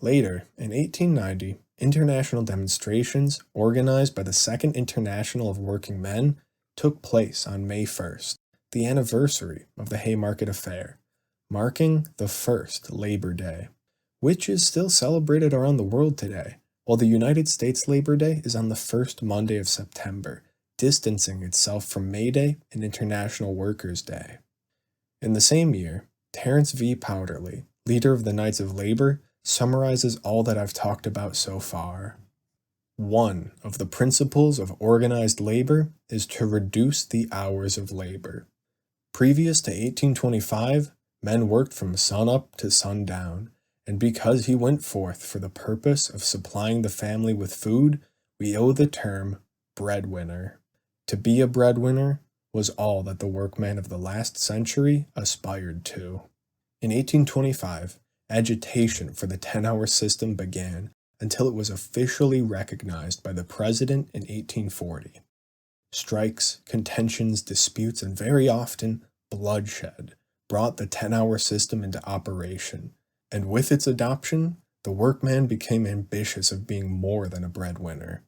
Later, in 1890, international demonstrations organized by the Second International of Working Men took place on May 1st, the anniversary of the Haymarket Affair, marking the first Labor Day, which is still celebrated around the world today, while the United States Labor Day is on the first Monday of September, distancing itself from May Day and International Workers' Day. In the same year, Terence V. Powderly, leader of the Knights of Labor, summarizes all that I've talked about so far. One of the principles of organized labor is to reduce the hours of labor. Previous to 1825, men worked from sunup to sundown, and because he went forth for the purpose of supplying the family with food, we owe the term breadwinner. To be a breadwinner was all that the workman of the last century aspired to. In 1825, agitation for the 10-hour system began until it was officially recognized by the president in 1840. Strikes, contentions, disputes, and very often bloodshed brought the 10-hour system into operation, and with its adoption, the workman became ambitious of being more than a breadwinner.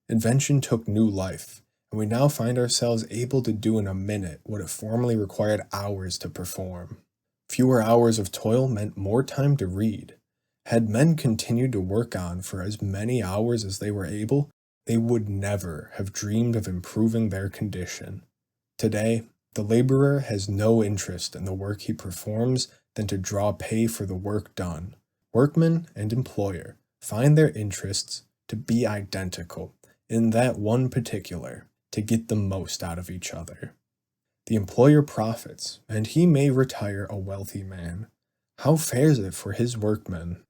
Invention took new life, and we now find ourselves able to do in a minute what it formerly required hours to perform. Fewer hours of toil meant more time to read. Had men continued to work on for as many hours as they were able, they would never have dreamed of improving their condition. Today, the laborer has no interest in the work he performs than to draw pay for the work done. Workman and employer find their interests to be identical in that one particular, to get the most out of each other. The employer profits, and he may retire a wealthy man. How fares it for his workmen?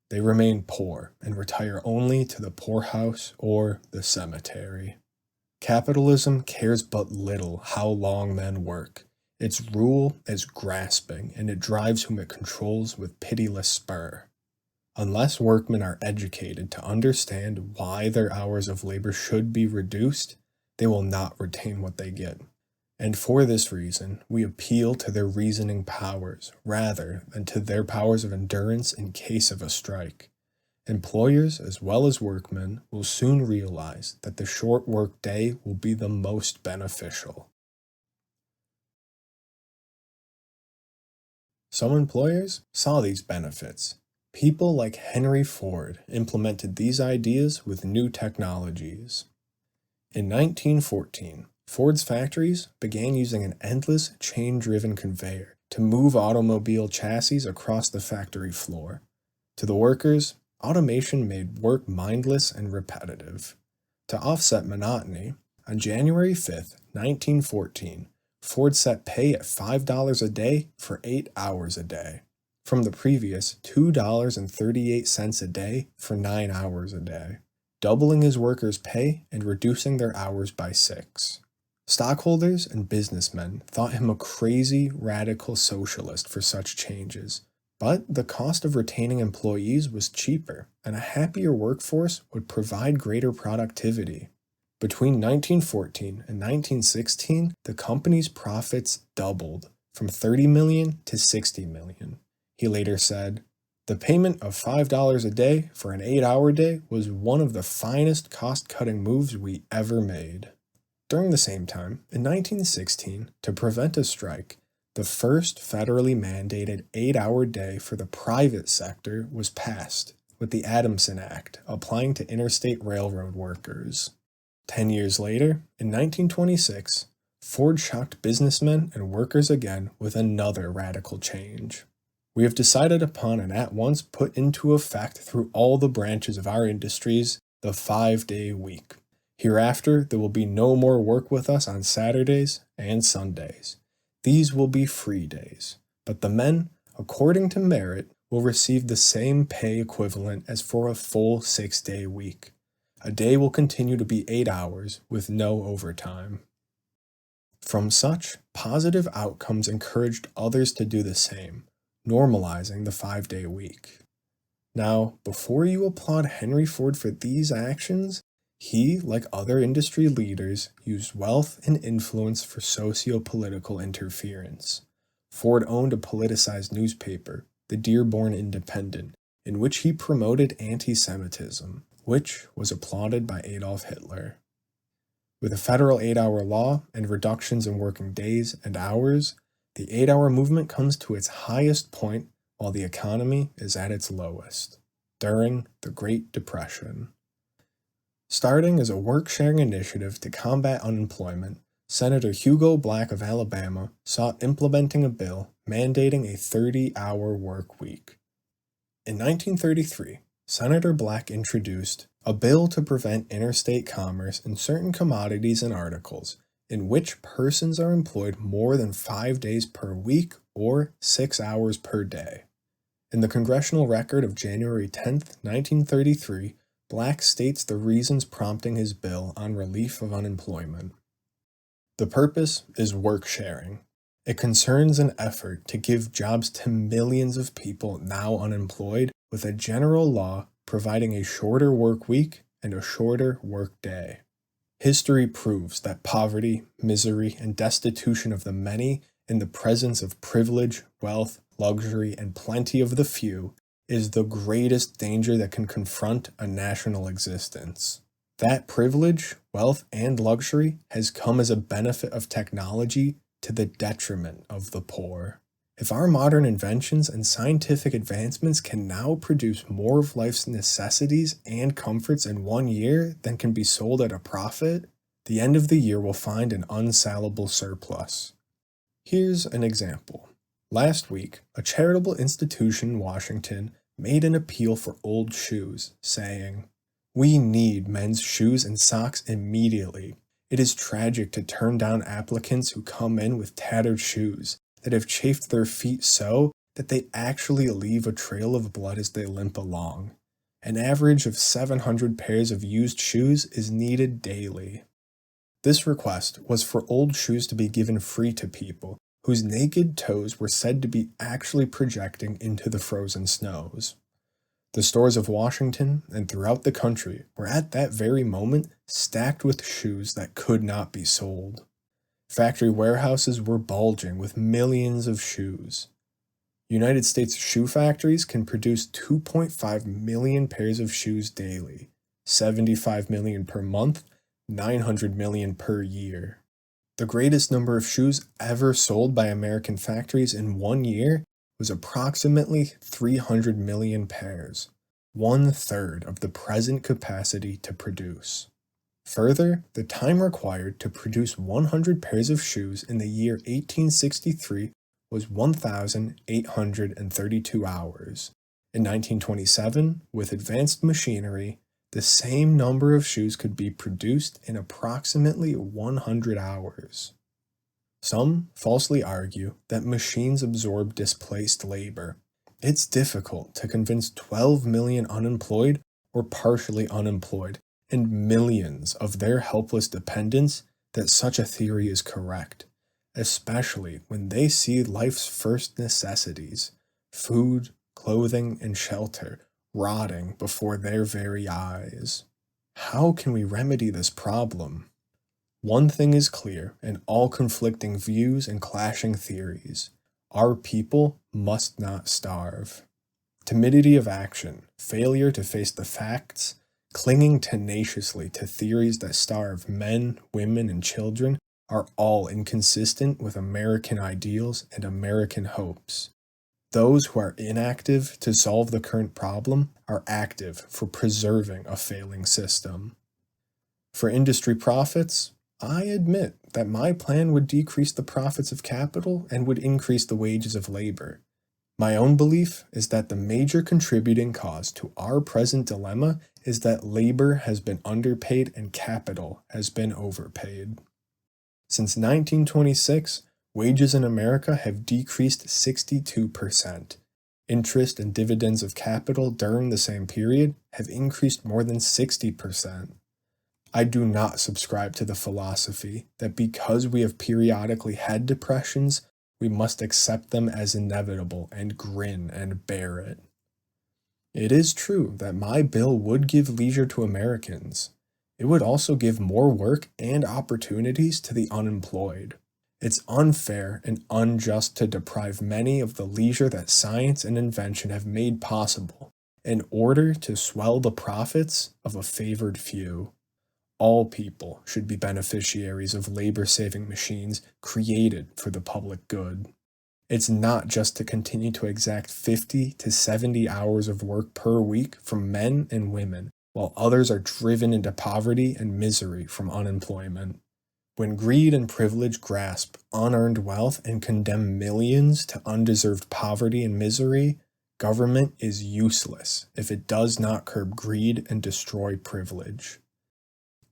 They remain poor and retire only to the poorhouse or the cemetery. Capitalism cares but little how long men work. Its rule is grasping, and it drives whom it controls with pitiless spur. Unless workmen are educated to understand why their hours of labor should be reduced, they will not retain what they get. And for this reason, we appeal to their reasoning powers rather than to their powers of endurance in case of a strike. Employers as well as workmen will soon realize that the short work day will be the most beneficial. Some employers saw these benefits. People like Henry Ford implemented these ideas with new technologies. In 1914, Ford's factories began using an endless chain-driven conveyor to move automobile chassis across the factory floor. To the workers, automation made work mindless and repetitive. To offset monotony, on January 5, 1914, Ford set pay at $5 a day for 8 hours a day, from the previous $2.38 a day for 9 hours a day, doubling his workers' pay and reducing their hours by 6. Stockholders and businessmen thought him a crazy, radical socialist for such changes, but the cost of retaining employees was cheaper, and a happier workforce would provide greater productivity. Between 1914 and 1916, the company's profits doubled, from $30 million to $60 million. He later said, "The payment of $5 a day for an 8-hour day was one of the finest cost-cutting moves we ever made." During the same time, in 1916, to prevent a strike, the first federally mandated 8-hour day for the private sector was passed, with the Adamson Act applying to interstate railroad workers. 10 years later, in 1926, Ford shocked businessmen and workers again with another radical change. "We have decided upon and at once put into effect through all the branches of our industries the 5-day week. Hereafter there will be no more work with us on Saturdays and Sundays. These will be free days, but the men, according to merit, will receive the same pay equivalent as for a full 6-day week. A day will continue to be 8 hours with no overtime." From such positive outcomes encouraged others to do the same, normalizing the 5-day week. Now, before you applaud Henry Ford for these actions, he, like other industry leaders, used wealth and influence for socio-political interference. Ford owned a politicized newspaper, the Dearborn Independent, in which he promoted anti-Semitism, which was applauded by Adolf Hitler. With a federal 8-hour law and reductions in working days and hours, the 8-hour movement comes to its highest point while the economy is at its lowest, during the Great Depression. Starting as a work-sharing initiative to combat unemployment, Senator Hugo Black of Alabama sought implementing a bill mandating a 30-hour work week. In 1933, Senator Black introduced a bill to prevent interstate commerce in certain commodities and articles in which persons are employed more than 5 days per week or 6 hours per day. In the Congressional Record of January 10, 1933, Black states the reasons prompting his bill on relief of unemployment. The purpose is work sharing. It concerns an effort to give jobs to millions of people now unemployed with a general law providing a shorter work week and a shorter work day. History proves that poverty, misery, and destitution of the many in the presence of privilege, wealth, luxury, and plenty of the few is the greatest danger that can confront a national existence. That privilege, wealth, and luxury has come as a benefit of technology to the detriment of the poor. If our modern inventions and scientific advancements can now produce more of life's necessities and comforts in 1 year than can be sold at a profit, the end of the year will find an unsalable surplus. Here's an example. Last week, a charitable institution in Washington made an appeal for old shoes, saying, "We need men's shoes and socks immediately. It is tragic to turn down applicants who come in with tattered shoes that have chafed their feet so that they actually leave a trail of blood as they limp along. An average of 700 pairs of used shoes is needed daily." This request was for old shoes to be given free to people whose naked toes were said to be actually projecting into the frozen snows. The stores of Washington and throughout the country were at that very moment stacked with shoes that could not be sold. Factory warehouses were bulging with millions of shoes. United States shoe factories can produce 2.5 million pairs of shoes daily, 75 million per month, 900 million per year. The greatest number of shoes ever sold by American factories in 1 year was approximately 300 million pairs, 1/3 of the present capacity to produce. Further, the time required to produce 100 pairs of shoes in the year 1863 was 1,832 hours. In 1927, with advanced machinery, the same number of shoes could be produced in approximately 100 hours. Some falsely argue that machines absorb displaced labor. It's difficult to convince 12 million unemployed or partially unemployed and millions of their helpless dependents that such a theory is correct, especially when they see life's first necessities, food, clothing, and shelter, rotting before their very eyes. How can we remedy this problem? One thing is clear in all conflicting views and clashing theories: our people must not starve. Timidity of action, failure to face the facts, clinging tenaciously to theories that starve men, women, and children are all inconsistent with American ideals and American hopes. Those who are inactive to solve the current problem are active for preserving a failing system. For industry profits, I admit that my plan would decrease the profits of capital and would increase the wages of labor. My own belief is that the major contributing cause to our present dilemma is that labor has been underpaid and capital has been overpaid. Since 1926, wages in America have decreased 62%. Interest and dividends of capital during the same period have increased more than 60%. I do not subscribe to the philosophy that because we have periodically had depressions, we must accept them as inevitable and grin and bear it. It is true that my bill would give leisure to Americans. It would also give more work and opportunities to the unemployed. It's unfair and unjust to deprive many of the leisure that science and invention have made possible in order to swell the profits of a favored few. All people should be beneficiaries of labor-saving machines created for the public good. It's not just to continue to exact 50 to 70 hours of work per week from men and women, while others are driven into poverty and misery from unemployment. When greed and privilege grasp unearned wealth and condemn millions to undeserved poverty and misery, government is useless if it does not curb greed and destroy privilege.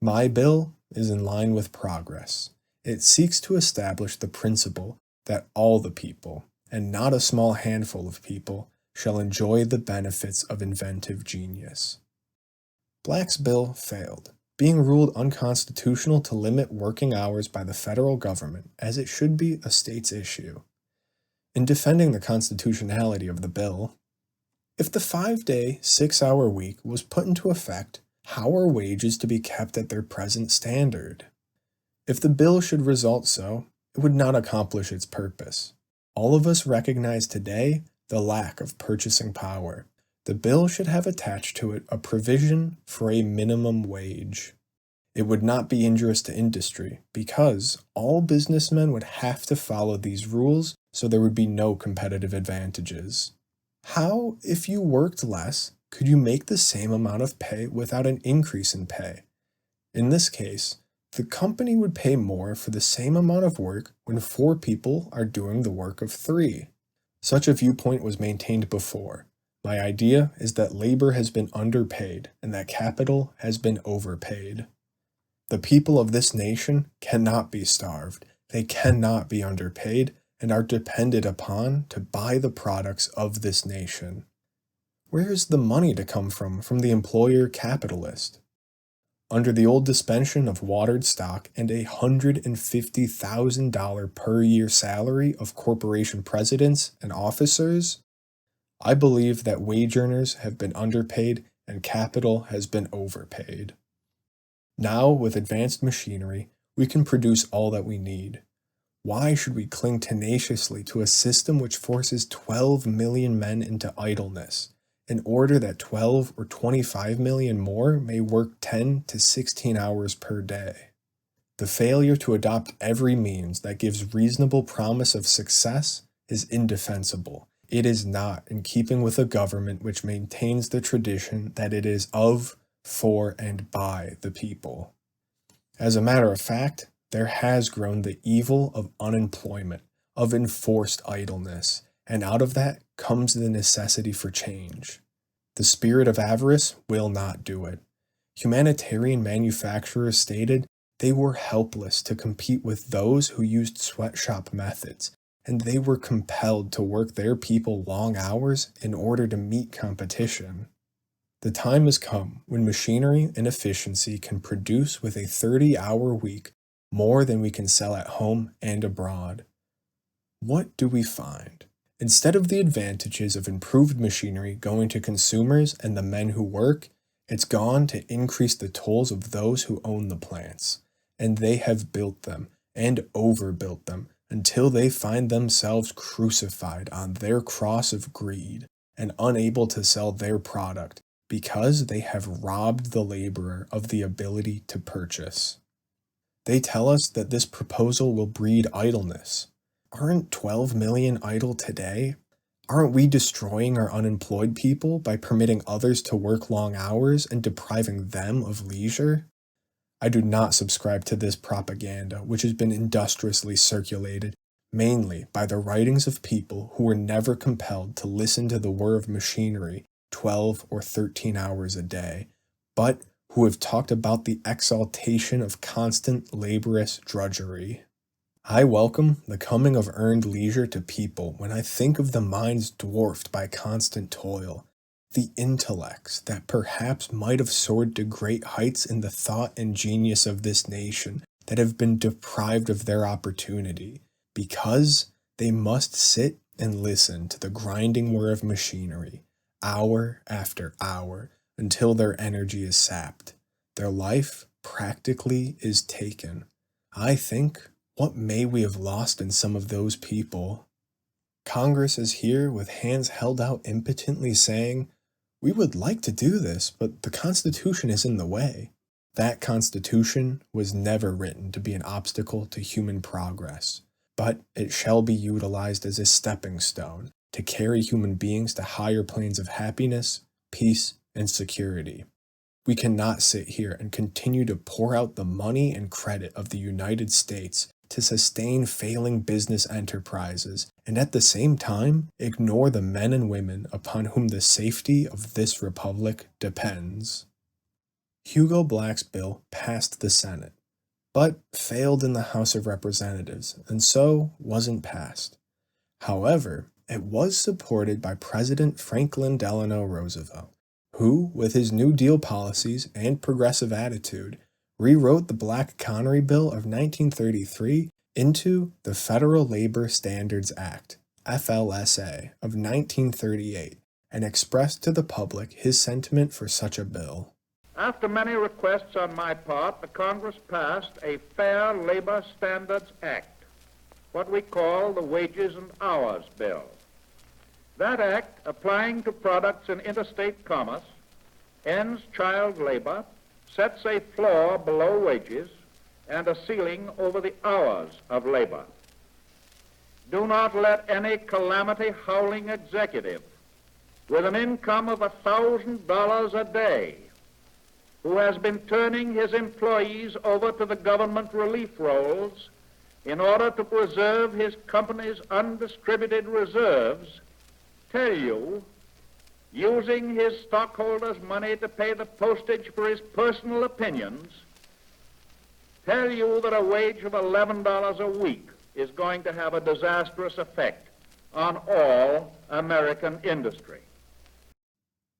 My bill is in line with progress. It seeks to establish the principle that all the people, and not a small handful of people, shall enjoy the benefits of inventive genius. Black's bill failed, being ruled unconstitutional to limit working hours by the federal government, as it should be a state's issue. In defending the constitutionality of the bill, if the 5-day, 6-hour week was put into effect, how are wages to be kept at their present standard? If the bill should result so, it would not accomplish its purpose. All of us recognize today the lack of purchasing power. The bill should have attached to it a provision for a minimum wage. It would not be injurious to industry because all businessmen would have to follow these rules so there would be no competitive advantages. How, if you worked less, could you make the same amount of pay without an increase in pay? In this case, the company would pay more for the same amount of work when 4 people are doing the work of 3. Such a viewpoint was maintained before. My idea is that labor has been underpaid and that capital has been overpaid. The people of this nation cannot be starved, they cannot be underpaid, and are depended upon to buy the products of this nation. Where is the money to come from the employer capitalist? Under the old dispensation of watered stock and a $150,000 per year salary of corporation presidents and officers, I believe that wage earners have been underpaid and capital has been overpaid. Now, with advanced machinery, we can produce all that we need. Why should we cling tenaciously to a system which forces 12 million men into idleness, in order that 12 or 25 million more may work 10 to 16 hours per day? The failure to adopt every means that gives reasonable promise of success is indefensible. It is not in keeping with a government which maintains the tradition that it is of, for, and by the people. As a matter of fact, there has grown the evil of unemployment, of enforced idleness, and out of that comes the necessity for change. The spirit of avarice will not do it. Humanitarian manufacturers stated they were helpless to compete with those who used sweatshop methods, and they were compelled to work their people long hours in order to meet competition. The time has come when machinery and efficiency can produce with a 30-hour week more than we can sell at home and abroad. What do we find? Instead of the advantages of improved machinery going to consumers and the men who work, it's gone to increase the tolls of those who own the plants, and they have built them and overbuilt them until they find themselves crucified on their cross of greed and unable to sell their product because they have robbed the laborer of the ability to purchase. They tell us that this proposal will breed idleness. Aren't 12 million idle today? Aren't we destroying our unemployed people by permitting others to work long hours and depriving them of leisure? I do not subscribe to this propaganda, which has been industriously circulated, mainly by the writings of people who were never compelled to listen to the whir of machinery 12 or 13 hours a day, but who have talked about the exaltation of constant laborious drudgery. I welcome the coming of earned leisure to people when I think of the minds dwarfed by constant toil, the intellects that perhaps might have soared to great heights in the thought and genius of this nation that have been deprived of their opportunity, because they must sit and listen to the grinding whir of machinery, hour after hour, until their energy is sapped. Their life practically is taken. I think, what may we have lost in some of those people? Congress is here with hands held out impotently saying, "We would like to do this, but the Constitution is in the way." That Constitution was never written to be an obstacle to human progress, but it shall be utilized as a stepping stone to carry human beings to higher planes of happiness, peace, and security. We cannot sit here and continue to pour out the money and credit of the United States to sustain failing business enterprises, and at the same time ignore the men and women upon whom the safety of this republic depends. Hugo Black's bill passed the Senate, but failed in the House of Representatives, and so wasn't passed. However, it was supported by President Franklin Delano Roosevelt, who, with his New Deal policies and progressive attitude, rewrote the Black-Connery Bill of 1933 into the Federal Labor Standards Act, FLSA, of 1938, and expressed to the public his sentiment for such a bill. After many requests on my part, the Congress passed a Fair Labor Standards Act, what we call the Wages and Hours Bill. That act, applying to products in interstate commerce, ends child labor, sets a floor below wages, and a ceiling over the hours of labor. Do not let any calamity-howling executive with an income of $1,000 a day, who has been turning his employees over to the government relief rolls in order to preserve his company's undistributed reserves, tell you, using his stockholders' money to pay the postage for his personal opinions, tell you that a wage of $11 a week is going to have a disastrous effect on all American industry.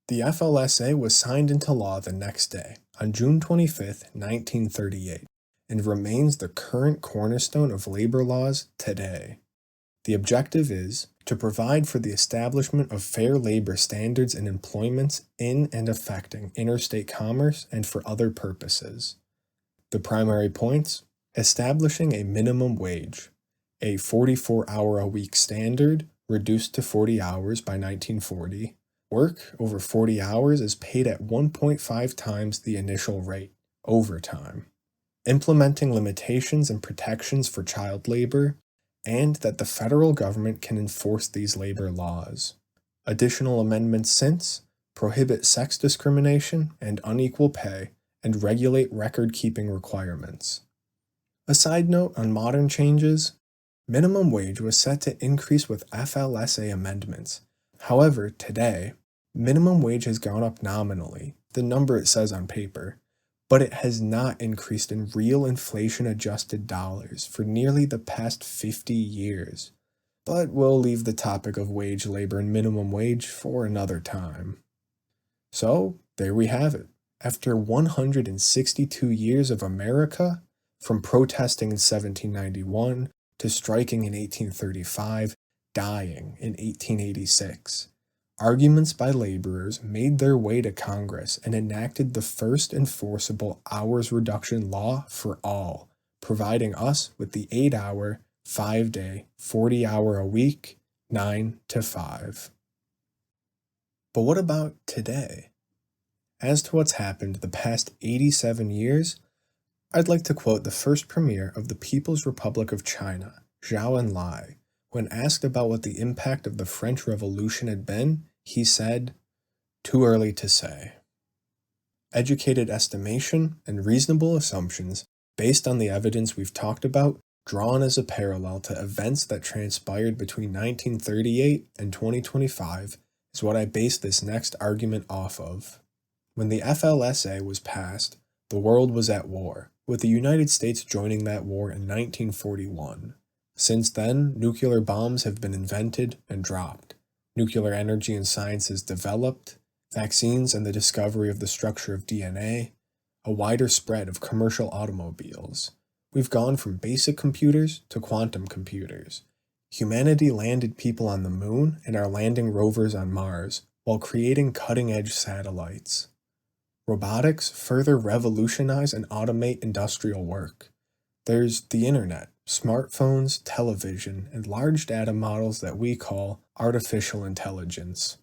The FLSA was signed into law the next day, on June 25, 1938, and remains the current cornerstone of labor laws today. The objective is to provide for the establishment of fair labor standards in employments in and affecting interstate commerce and for other purposes. The primary points: establishing a minimum wage, a 44-hour-a-week standard reduced to 40 hours by 1940. Work over 40 hours is paid at 1.5 times the initial rate, overtime. Implementing limitations and protections for child labor, and that the federal government can enforce these labor laws. Additional amendments since prohibit sex discrimination and unequal pay and regulate record-keeping requirements. A side note on modern changes: minimum wage was set to increase with FLSA amendments. However, today, minimum wage has gone up nominally, the number it says on paper, but it has not increased in real inflation-adjusted dollars for nearly the past 50 years. But we'll leave the topic of wage labor and minimum wage for another time. So, there we have it. After 162 years of America, from protesting in 1791 to striking in 1835, dying in 1886, arguments by laborers made their way to Congress and enacted the first enforceable hours reduction law for all, providing us with the 8-hour, 5-day, 40-hour-a-week, 9 to 5. But what about today? As to what's happened the past 87 years, I'd like to quote the first premier of the People's Republic of China, Zhou Enlai. When asked about what the impact of the French Revolution had been, he said, "Too early to say." Educated estimation and reasonable assumptions based on the evidence we've talked about, drawn as a parallel to events that transpired between 1938 and 2025, is what I base this next argument off of. When the FLSA was passed, the world was at war, with the United States joining that war in 1941. Since then, nuclear bombs have been invented and dropped. Nuclear energy and science has developed, vaccines and the discovery of the structure of DNA, a wider spread of commercial automobiles. We've gone from basic computers to quantum computers. Humanity landed people on the moon and are landing rovers on Mars, while creating cutting-edge satellites. Robotics further revolutionize and automate industrial work. There's the internet, smartphones, television, and large data models that we call artificial intelligence.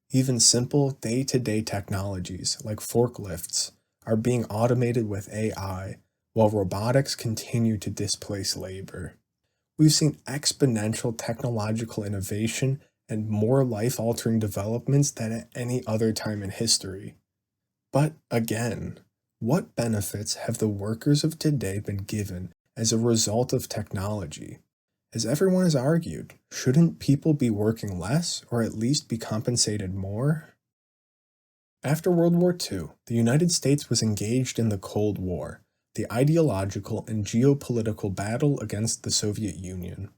Even simple day-to-day technologies like forklifts are being automated with AI, while robotics continue to displace labor. We've seen exponential technological innovation and more life-altering developments than at any other time in history. But again, what benefits have the workers of today been given as a result of technology? As everyone has argued, shouldn't people be working less or at least be compensated more? After World War II, the United States was engaged in the Cold War, the ideological and geopolitical battle against the Soviet Union.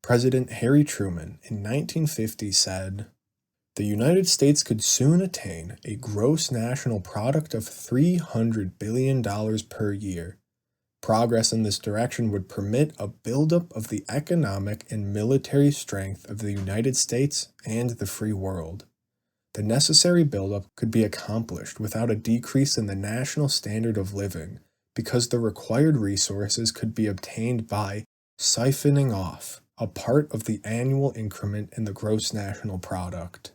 President Harry Truman in 1950 said, "The United States could soon attain a gross national product of $300 billion per year. Progress in this direction would permit a buildup of the economic and military strength of the United States and the free world. The necessary buildup could be accomplished without a decrease in the national standard of living, because the required resources could be obtained by siphoning off a part of the annual increment in the gross national product."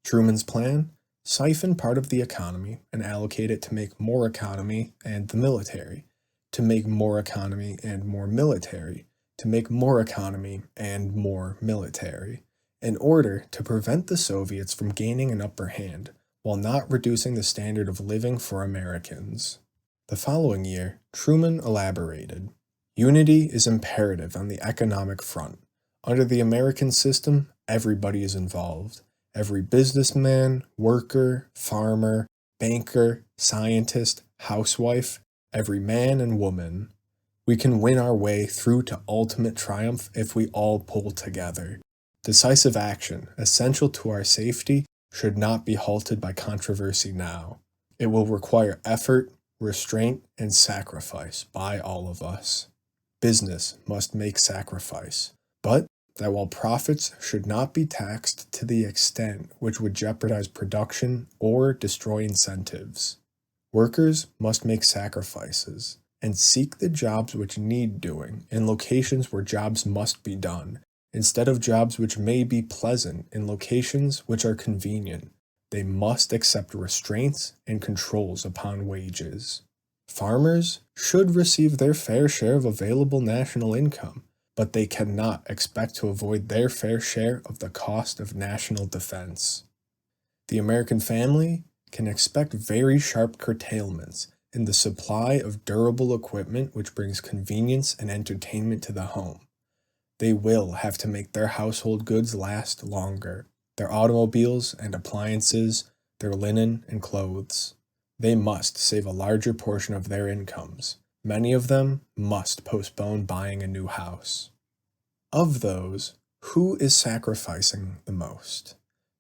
Truman's plan: siphon part of the economy and allocate it to make more economy and the military, to make more economy and more military, to make more economy and more military, in order to prevent the Soviets from gaining an upper hand, while not reducing the standard of living for Americans. The following year, Truman elaborated, "Unity is imperative on the economic front. Under the American system, everybody is involved. Every businessman, worker, farmer, banker, scientist, housewife, every man and woman. We can win our way through to ultimate triumph if we all pull together. Decisive action, essential to our safety, should not be halted by controversy now. It will require effort, restraint, and sacrifice by all of us. Business must make sacrifice, but that while profits should not be taxed to the extent which would jeopardize production or destroy incentives. Workers must make sacrifices and seek the jobs which need doing in locations where jobs must be done, instead of jobs which may be pleasant in locations which are convenient. They must accept restraints and controls upon wages. Farmers should receive their fair share of available national income, but they cannot expect to avoid their fair share of the cost of national defense. The American family can expect very sharp curtailments in the supply of durable equipment which brings convenience and entertainment to the home. They will have to make their household goods last longer, their automobiles and appliances, their linen and clothes. They must save a larger portion of their incomes. Many of them must postpone buying a new house. Of those, who is sacrificing the most?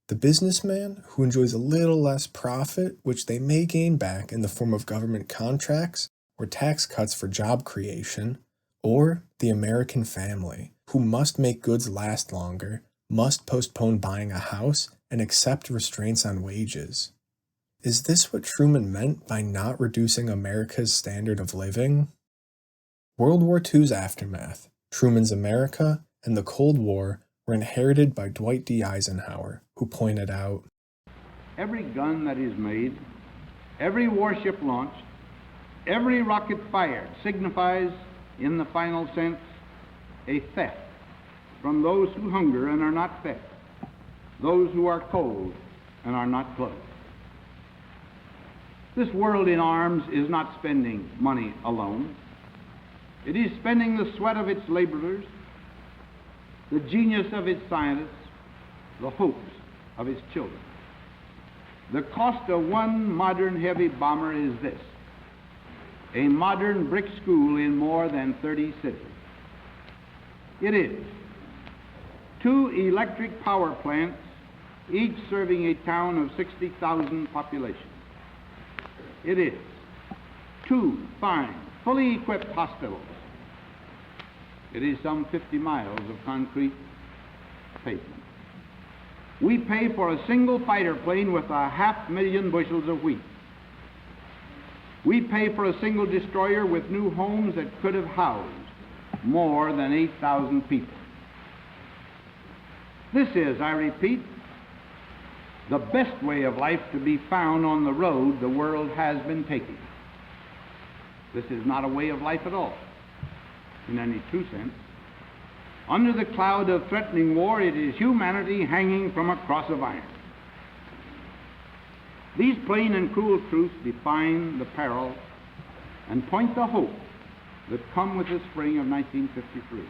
The businessman, who enjoys a little less profit, which they may gain back in the form of government contracts or tax cuts for job creation, or the American family, who must make goods last longer, must postpone buying a house, and accept restraints on wages. Is this what Truman meant by not reducing America's standard of living? World War II's aftermath, Truman's America, and the Cold War were inherited by Dwight D. Eisenhower, who pointed out, "Every gun that is made, every warship launched, every rocket fired signifies, in the final sense, a theft from those who hunger and are not fed, those who are cold and are not clothed." This world in arms is not spending money alone. It is spending the sweat of its laborers, the genius of its scientists, the hopes of its children. The cost of one modern heavy bomber is this: a modern brick school in more than 30 cities. It is 2 electric power plants, each serving a town of 60,000 population. It is 2 fine, fully equipped hospitals. It is some 50 miles of concrete pavement. We pay for a single fighter plane with 500,000 bushels of wheat. We pay for a single destroyer with new homes that could have housed more than 8,000 people. This is, I repeat, the best way of life to be found on the road the world has been taking. This is not a way of life at all, in any true sense. Under the cloud of threatening war, it is humanity hanging from a cross of iron. These plain and cruel truths define the peril and point the hope that come with the spring of 1953.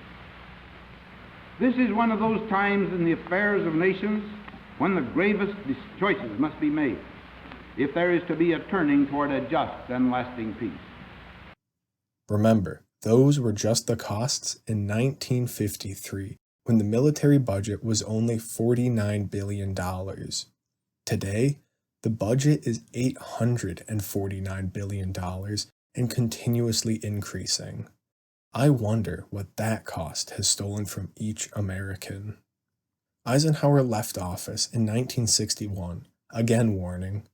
This is one of those times in the affairs of nations when the gravest choices must be made if there is to be a turning toward a just and lasting peace. Remember, those were just the costs in 1953, when the military budget was only $49 billion. Today, the budget is $849 billion and continuously increasing. I wonder what that cost has stolen from each American. Eisenhower left office in 1961, again warning,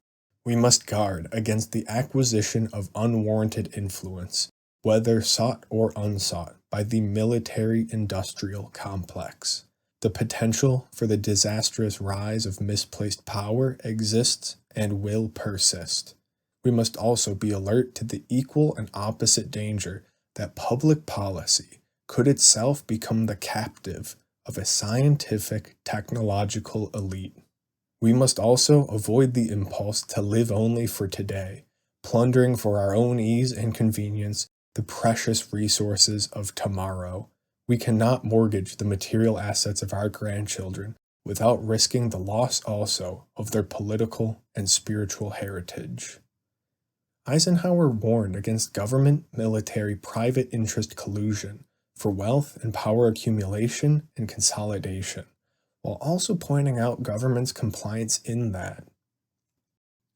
"We must guard against the acquisition of unwarranted influence, whether sought or unsought, by the military-industrial complex. The potential for the disastrous rise of misplaced power exists and will persist. We must also be alert to the equal and opposite danger that public policy, could itself become the captive of a scientific, technological elite. We must also avoid the impulse to live only for today, plundering for our own ease and convenience the precious resources of tomorrow. We cannot mortgage the material assets of our grandchildren without risking the loss also of their political and spiritual heritage. Eisenhower warned against government, military, private interest collusion for wealth and power accumulation and consolidation, while also pointing out government's compliance in that.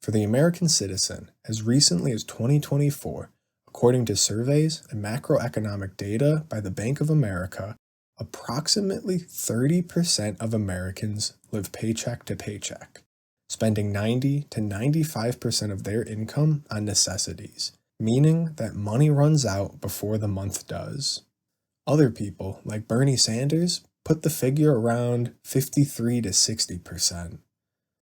For the American citizen, as recently as 2024, according to surveys and macroeconomic data by the Bank of America, approximately 30% of Americans live paycheck to paycheck, spending 90 to 95% of their income on necessities, meaning that money runs out before the month does. Other people, like Bernie Sanders, put the figure around 53 to 60%.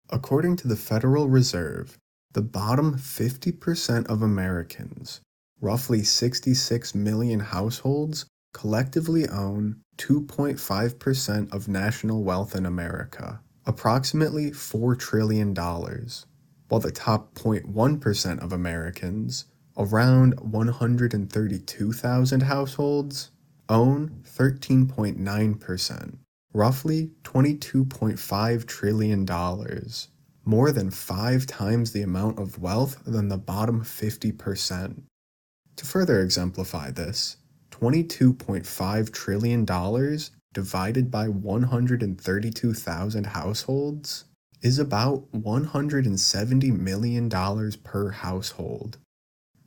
According to the Federal Reserve, the bottom 50% of Americans, roughly 66 million households, collectively own 2.5% of national wealth in America, approximately $4 trillion, while the top 0.1% of Americans, around 132,000 households, own 13.9%, roughly $22.5 trillion, more than 5 times the amount of wealth than the bottom 50%. To further exemplify this, $22.5 trillion divided by 132,000 households is about $170 million per household.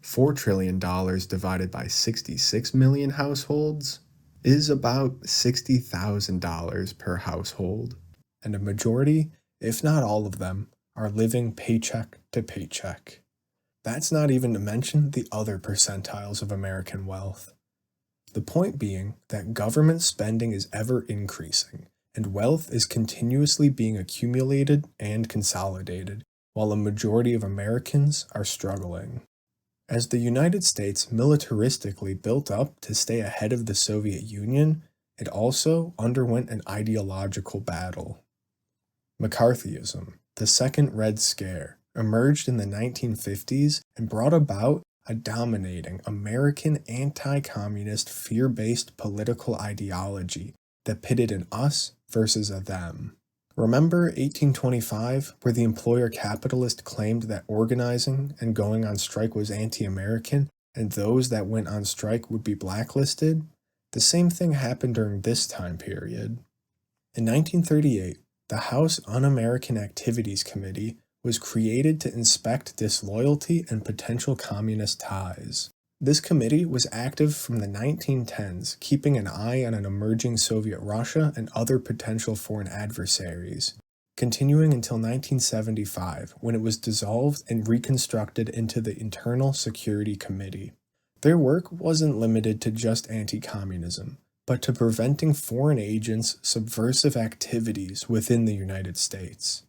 $4 trillion divided by 66 million households is about $60,000 per household, and a majority, if not all of them, are living paycheck to paycheck. That's not even to mention the other percentiles of American wealth. The point being that government spending is ever increasing, and wealth is continuously being accumulated and consolidated, while a majority of Americans are struggling. As the United States militaristically built up to stay ahead of the Soviet Union, it also underwent an ideological battle. McCarthyism, the Second Red Scare, emerged in the 1950s and brought about a dominating American anti-communist fear-based political ideology that pitted an us versus a them. Remember 1825, where the employer capitalist claimed that organizing and going on strike was anti-American, and those that went on strike would be blacklisted? The same thing happened during this time period. In 1938, the House Un-American Activities Committee was created to inspect disloyalty and potential communist ties. This committee was active from the 1910s, keeping an eye on an emerging Soviet Russia and other potential foreign adversaries, continuing until 1975, when it was dissolved and reconstructed into the Internal Security Committee. Their work wasn't limited to just anti-communism, but to preventing foreign agents' subversive activities within the United States.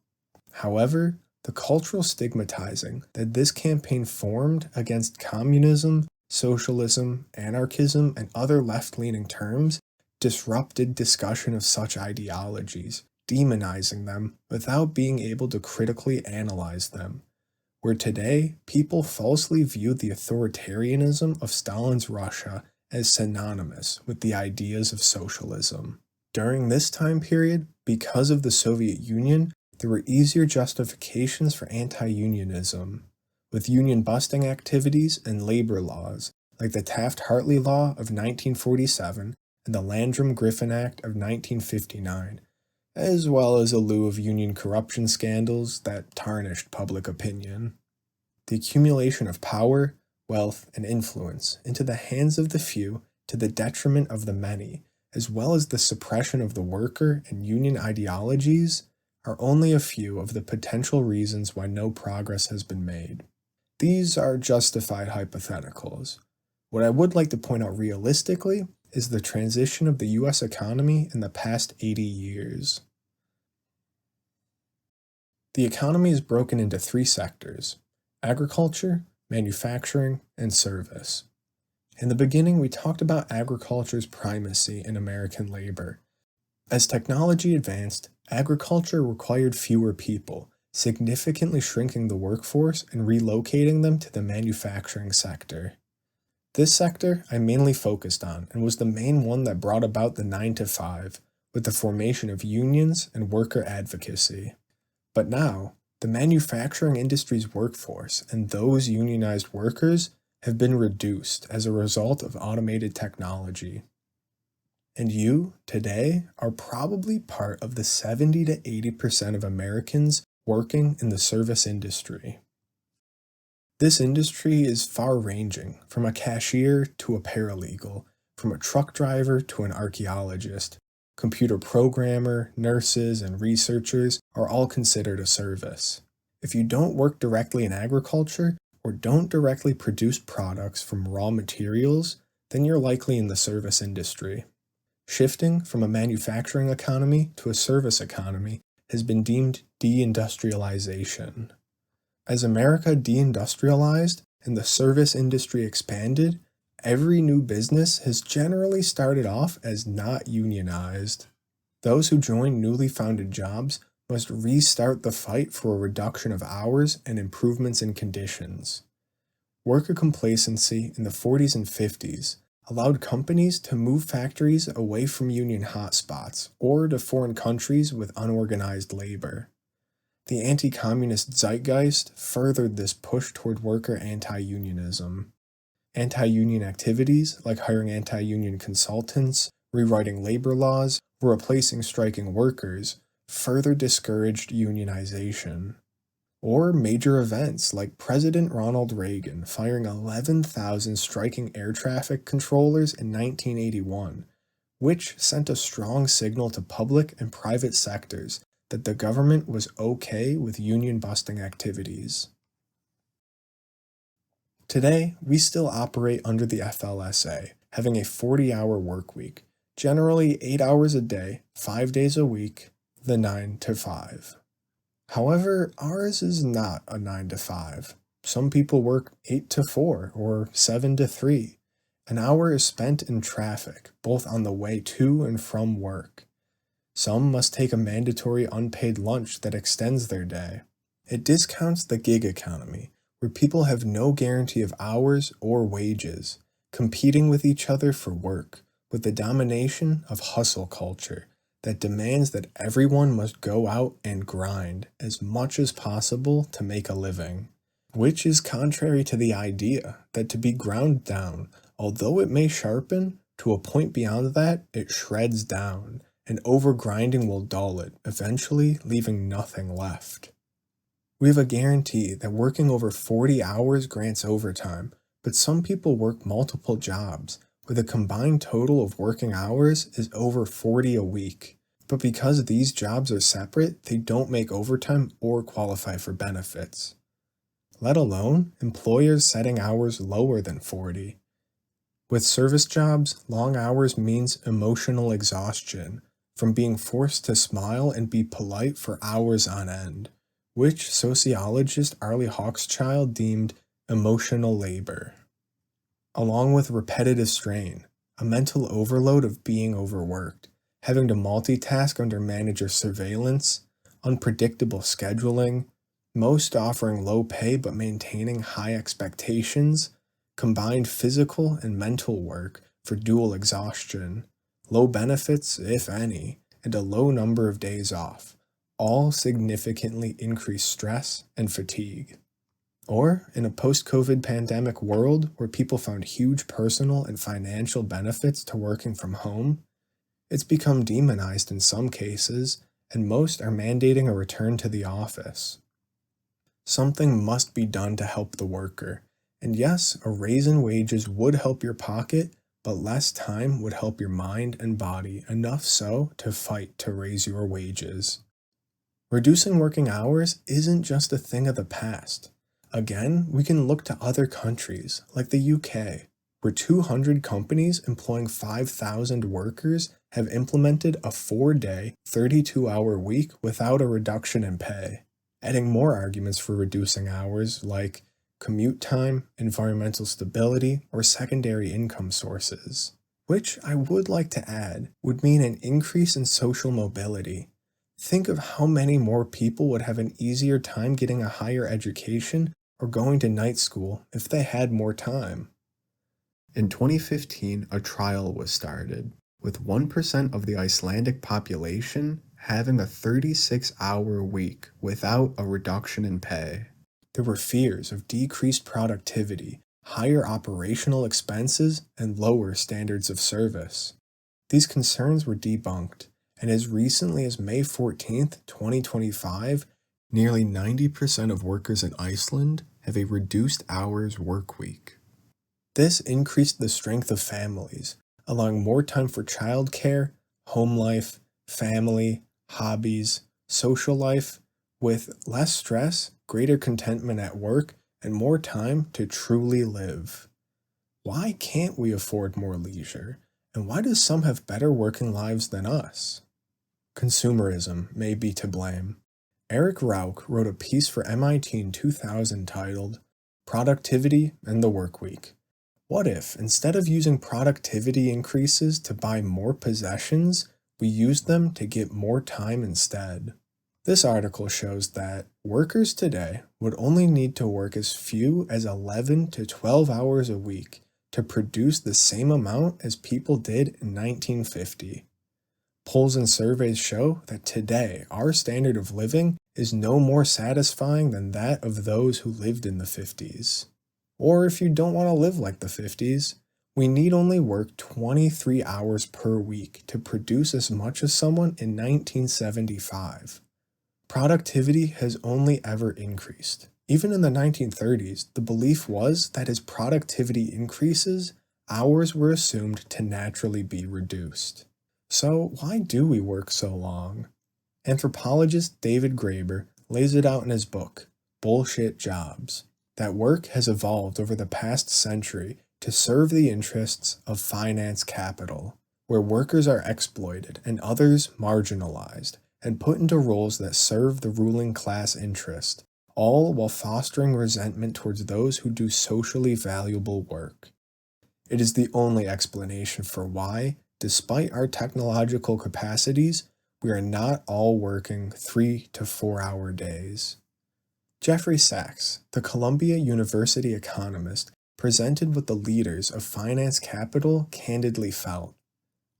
However, the cultural stigmatizing that this campaign formed against communism, socialism, anarchism, and other left-leaning terms disrupted discussion of such ideologies, demonizing them without being able to critically analyze them, where today people falsely view the authoritarianism of Stalin's Russia as synonymous with the ideas of socialism. During this time period, because of the Soviet Union, there were easier justifications for anti-unionism, with union-busting activities and labor laws, like the Taft-Hartley Law of 1947 and the Landrum-Griffin Act of 1959, as well as a slew of union corruption scandals that tarnished public opinion. The accumulation of power, wealth, and influence into the hands of the few to the detriment of the many, as well as the suppression of the worker and union ideologies, are only a few of the potential reasons why no progress has been made. These are justified hypotheticals. What I would like to point out realistically is the transition of the U.S. economy in the past 80 years. The economy is broken into 3 sectors: agriculture, manufacturing, and service. In the beginning, we talked about agriculture's primacy in American labor. As technology advanced, agriculture required fewer people, significantly shrinking the workforce and relocating them to the manufacturing sector. This sector I mainly focused on and was the main one that brought about the 9-to-5, with the formation of unions and worker advocacy. But now, the manufacturing industry's workforce and those unionized workers have been reduced as a result of automated technology. And you, today, are probably part of the 70 to 80% of Americans working in the service industry. This industry is far-ranging, from a cashier to a paralegal, from a truck driver to an archaeologist. Computer programmer, nurses, and researchers are all considered a service. If you don't work directly in agriculture or don't directly produce products from raw materials, then you're likely in the service industry. Shifting from a manufacturing economy to a service economy has been deemed deindustrialization. As America deindustrialized and the service industry expanded, every new business has generally started off as not unionized. Those who join newly founded jobs must restart the fight for a reduction of hours and improvements in conditions. Worker complacency in the 40s and 50s allowed companies to move factories away from union hotspots or to foreign countries with unorganized labor. The anti-communist zeitgeist furthered this push toward worker anti-unionism. Anti-union activities, like hiring anti-union consultants, rewriting labor laws, or replacing striking workers, further discouraged unionization. Or major events like President Ronald Reagan firing 11,000 striking air traffic controllers in 1981, which sent a strong signal to public and private sectors that the government was okay with union-busting activities. Today, we still operate under the FLSA, having a 40-hour work week, generally 8 hours a day, 5 days a week, the 9-to-5. However, ours is not a 9-to-5. Some people work 8-to-4 or 7-to-3. An hour is spent in traffic, both on the way to and from work. Some must take a mandatory unpaid lunch that extends their day. It discounts the gig economy, where people have no guarantee of hours or wages, competing with each other for work, with the domination of hustle culture that demands that everyone must go out and grind as much as possible to make a living, which is contrary to the idea that to be ground down, although it may sharpen, to a point beyond that, it shreds down, and overgrinding will dull it, eventually leaving nothing left. We have a guarantee that working over 40 hours grants overtime, but some people work multiple jobs, where the combined total of working hours is over 40 a week. But because these jobs are separate, they don't make overtime or qualify for benefits. Let alone employers setting hours lower than 40. With service jobs, long hours means emotional exhaustion, from being forced to smile and be polite for hours on end, which sociologist Arlie Hawkschild deemed emotional labor. Along with repetitive strain, a mental overload of being overworked, having to multitask under manager surveillance, unpredictable scheduling, most offering low pay but maintaining high expectations, combined physical and mental work for dual exhaustion, low benefits, if any, and a low number of days off, all significantly increase stress and fatigue. Or, in a post-COVID pandemic world where people found huge personal and financial benefits to working from home, it's become demonized in some cases, and most are mandating a return to the office. Something must be done to help the worker, and yes, a raise in wages would help your pocket, but less time would help your mind and body enough so to fight to raise your wages. Reducing working hours isn't just a thing of the past. Again, we can look to other countries, like the UK, where 200 companies employing 5,000 workers have implemented a 4-day, 32-hour week without a reduction in pay, adding more arguments for reducing hours like commute time, environmental stability, or secondary income sources. Which I would like to add would mean an increase in social mobility. Think of how many more people would have an easier time getting a higher education or going to night school if they had more time. In 2015, a trial was started, with 1% of the Icelandic population having a 36-hour week without a reduction in pay. There were fears of decreased productivity, higher operational expenses, and lower standards of service. These concerns were debunked, and as recently as May 14, 2025, nearly 90% of workers in Iceland have a reduced hours work week. This increased the strength of families, allowing more time for childcare, home life, family, hobbies, social life, with less stress, greater contentment at work, and more time to truly live. Why can't we afford more leisure? And why do some have better working lives than us? Consumerism may be to blame. Eric Rauch wrote a piece for MIT in 2000 titled, "Productivity and the Work Week." What if, instead of using productivity increases to buy more possessions, we used them to get more time instead? This article shows that workers today would only need to work as few as 11 to 12 hours a week to produce the same amount as people did in 1950. Polls and surveys show that today our standard of living is no more satisfying than that of those who lived in the 50s. Or if you don't want to live like the 50s, we need only work 23 hours per week to produce as much as someone in 1975. Productivity has only ever increased. Even in the 1930s, the belief was that as productivity increases, hours were assumed to naturally be reduced. So why do we work so long? Anthropologist David Graeber lays it out in his book, Bullshit Jobs, that work has evolved over the past century to serve the interests of finance capital, where workers are exploited and others marginalized and put into roles that serve the ruling class interest, all while fostering resentment towards those who do socially valuable work. It is the only explanation for why, despite our technological capacities, we are not all working 3 to 4 hour days. Jeffrey Sachs, the Columbia University economist, presented what the leaders of finance capital candidly felt.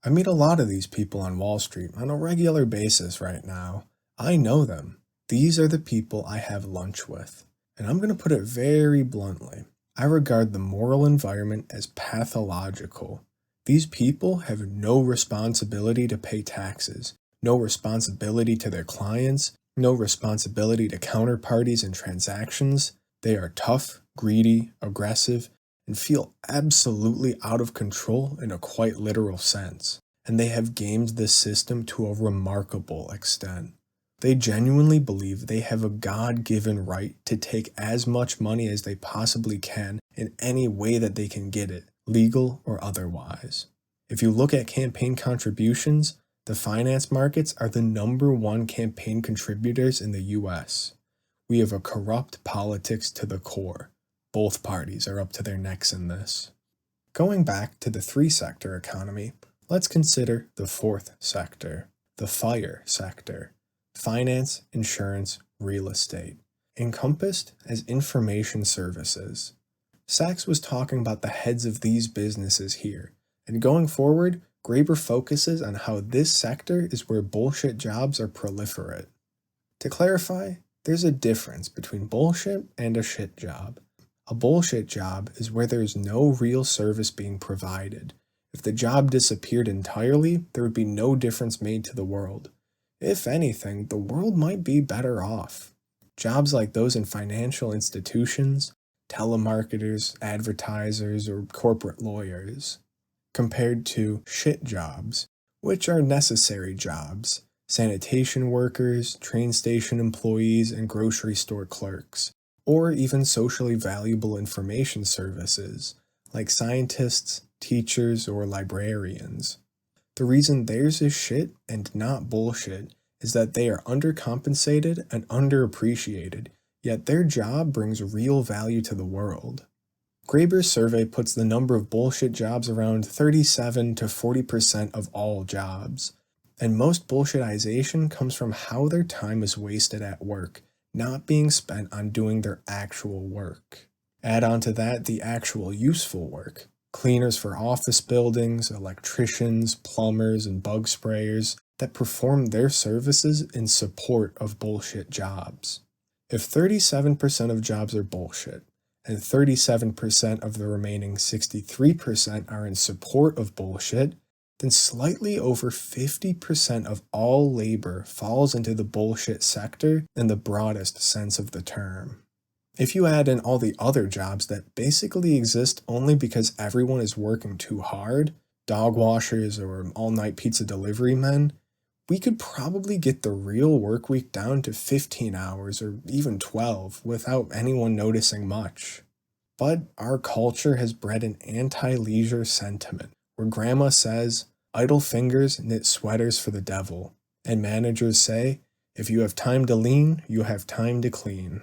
I meet a lot of these people on Wall Street on a regular basis right now. I know them. These are the people I have lunch with. And I'm going to put it very bluntly. I regard the moral environment as pathological. These people have no responsibility to pay taxes, no responsibility to their clients, no responsibility to counterparties and transactions. They are tough, greedy, aggressive, and feel absolutely out of control in a quite literal sense. And they have gamed this system to a remarkable extent. They genuinely believe they have a God-given right to take as much money as they possibly can in any way that they can get it, legal or otherwise. If you look at campaign contributions, the finance markets are the #1 campaign contributors in the US. We have a corrupt politics to the core. Both parties are up to their necks in this. Going back to the 3-sector economy, let's consider the 4th sector, the FIRE sector. Finance, insurance, real estate, encompassed as information services. Sachs was talking about the heads of these businesses here, and going forward, Graeber focuses on how this sector is where bullshit jobs are proliferate. To clarify, there's a difference between bullshit and a shit job. A bullshit job is where there is no real service being provided. If the job disappeared entirely, there would be no difference made to the world. If anything, the world might be better off. Jobs like those in financial institutions, telemarketers, advertisers, or corporate lawyers, compared to shit jobs, which are necessary jobs, sanitation workers, train station employees, and grocery store clerks, or even socially valuable information services, like scientists, teachers, or librarians. The reason theirs is shit and not bullshit is that they are undercompensated and underappreciated, yet their job brings real value to the world. Graeber's survey puts the number of bullshit jobs around 37 to 40% of all jobs, and most bullshitization comes from how their time is wasted at work, not being spent on doing their actual work. Add on to that the actual useful work. Cleaners for office buildings, electricians, plumbers, and bug sprayers that perform their services in support of bullshit jobs. If 37% of jobs are bullshit, and 37% of the remaining 63% are in support of bullshit, then slightly over 50% of all labor falls into the bullshit sector in the broadest sense of the term. If you add in all the other jobs that basically exist only because everyone is working too hard, dog washers or all-night pizza delivery men, we could probably get the real work week down to 15 hours or even 12 without anyone noticing much. But our culture has bred an anti-leisure sentiment, where grandma says, idle fingers knit sweaters for the devil, and managers say, if you have time to lean, you have time to clean.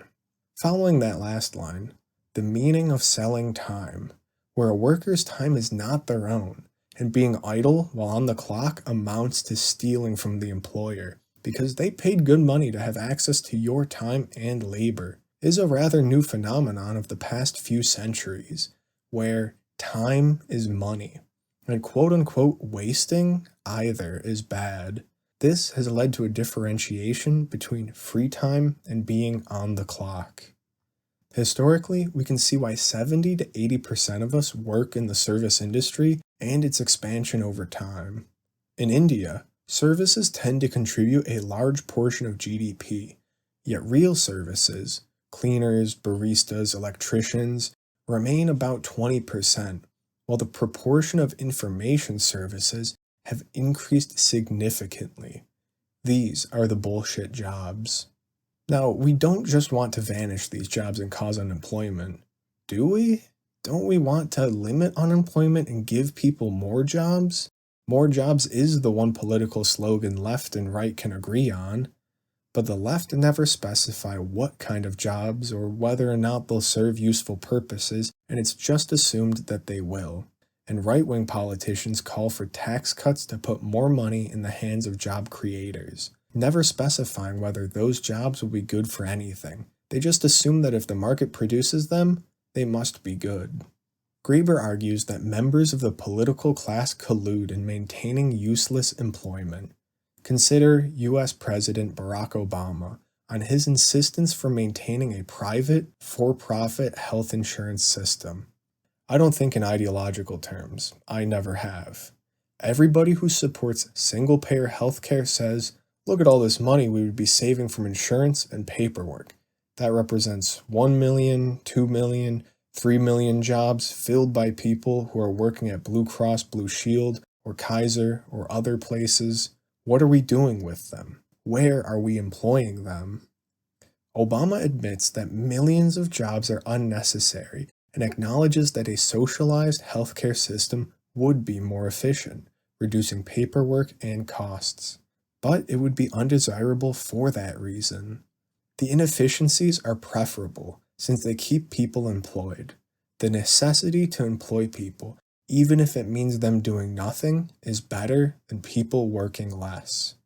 Following that last line, the meaning of selling time, where a worker's time is not their own, and being idle while on the clock amounts to stealing from the employer, because they paid good money to have access to your time and labor, is a rather new phenomenon of the past few centuries, where time is money, and quote-unquote wasting either is bad. This has led to a differentiation between free time and being on the clock. Historically, we can see why 70 to 80% of us work in the service industry and its expansion over time. In India, services tend to contribute a large portion of GDP, yet real services, cleaners, baristas, electricians, remain about 20%, while the proportion of information services have increased significantly. These are the bullshit jobs. Now, we don't just want to vanish these jobs and cause unemployment, do we? Don't we want to limit unemployment and give people more jobs? More jobs is the one political slogan left and right can agree on, but the left never specify what kind of jobs or whether or not they'll serve useful purposes, and it's just assumed that they will. And right-wing politicians call for tax cuts to put more money in the hands of job creators, never specifying whether those jobs will be good for anything. They just assume that if the market produces them, they must be good. Graeber argues that members of the political class collude in maintaining useless employment. Consider U.S. President Barack Obama on his insistence for maintaining a private, for-profit health insurance system. I don't think in ideological terms. I never have. Everybody who supports single-payer healthcare says, look at all this money we would be saving from insurance and paperwork. That represents 1 million, 2 million, 3 million jobs filled by people who are working at Blue Cross Blue Shield or Kaiser or other places. What are we doing with them? Where are we employing them? Obama admits that millions of jobs are unnecessary and acknowledges that a socialized healthcare system would be more efficient, reducing paperwork and costs. But it would be undesirable for that reason. The inefficiencies are preferable since they keep people employed. The necessity to employ people, even if it means them doing nothing, is better than people working less.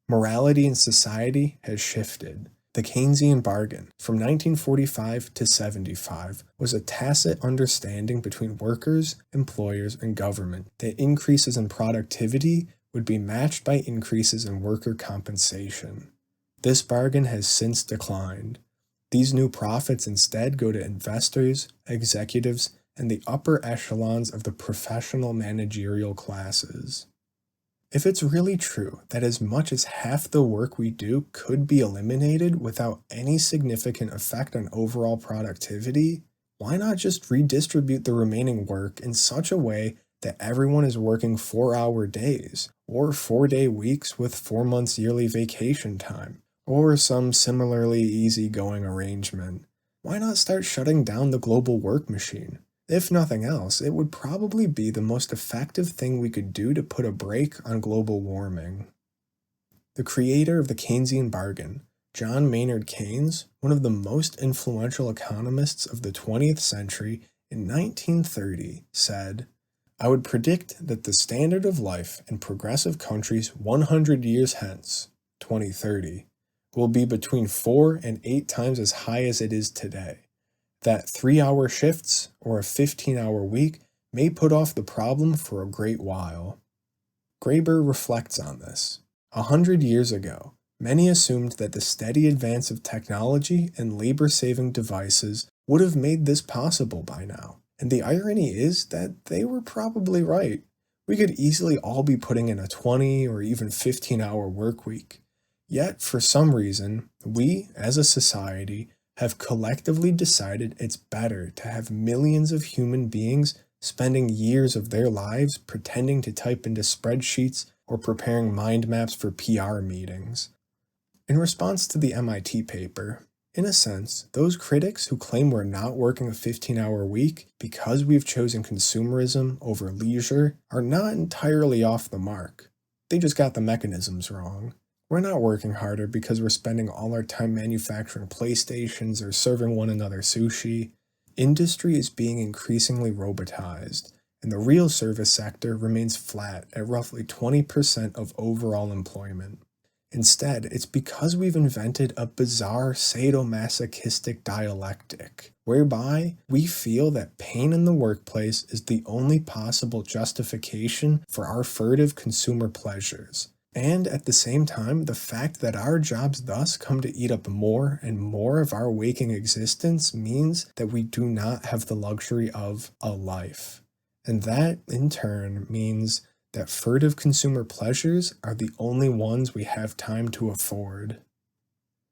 Morality in society has shifted. The Keynesian bargain, from 1945 to 75, was a tacit understanding between workers, employers, and government that increases in productivity would be matched by increases in worker compensation. This bargain has since declined. These new profits instead go to investors, executives, and the upper echelons of the professional managerial classes. If it's really true that as much as half the work we do could be eliminated without any significant effect on overall productivity, why not just redistribute the remaining work in such a way that everyone is working 4-hour days, or 4-day weeks with 4 months yearly vacation time, or some similarly easygoing arrangement? Why not start shutting down the global work machine? If nothing else, it would probably be the most effective thing we could do to put a brake on global warming. The creator of the Keynesian bargain, John Maynard Keynes, one of the most influential economists of the 20th century, in 1930 said, "I would predict that the standard of life in progressive countries 100 years hence, 2030, will be between 4 and 8 times as high as it is today. That 3-hour shifts or a 15-hour week may put off the problem for a great while." Graeber reflects on this. 100 years ago, many assumed that the steady advance of technology and labor-saving devices would have made this possible by now. And the irony is that they were probably right. We could easily all be putting in a 20 or even 15-hour work week. Yet, for some reason, we, as a society, have collectively decided it's better to have millions of human beings spending years of their lives pretending to type into spreadsheets or preparing mind maps for PR meetings. In response to the MIT paper, in a sense, those critics who claim we're not working a 15-hour week because we've chosen consumerism over leisure are not entirely off the mark. They just got the mechanisms wrong. We're not working harder because we're spending all our time manufacturing PlayStations or serving one another sushi. Industry is being increasingly robotized, and the real service sector remains flat at roughly 20% of overall employment. Instead, it's because we've invented a bizarre sadomasochistic dialectic, whereby we feel that pain in the workplace is the only possible justification for our furtive consumer pleasures. And at the same time, the fact that our jobs thus come to eat up more and more of our waking existence means that we do not have the luxury of a life. And that, in turn, means that furtive consumer pleasures are the only ones we have time to afford.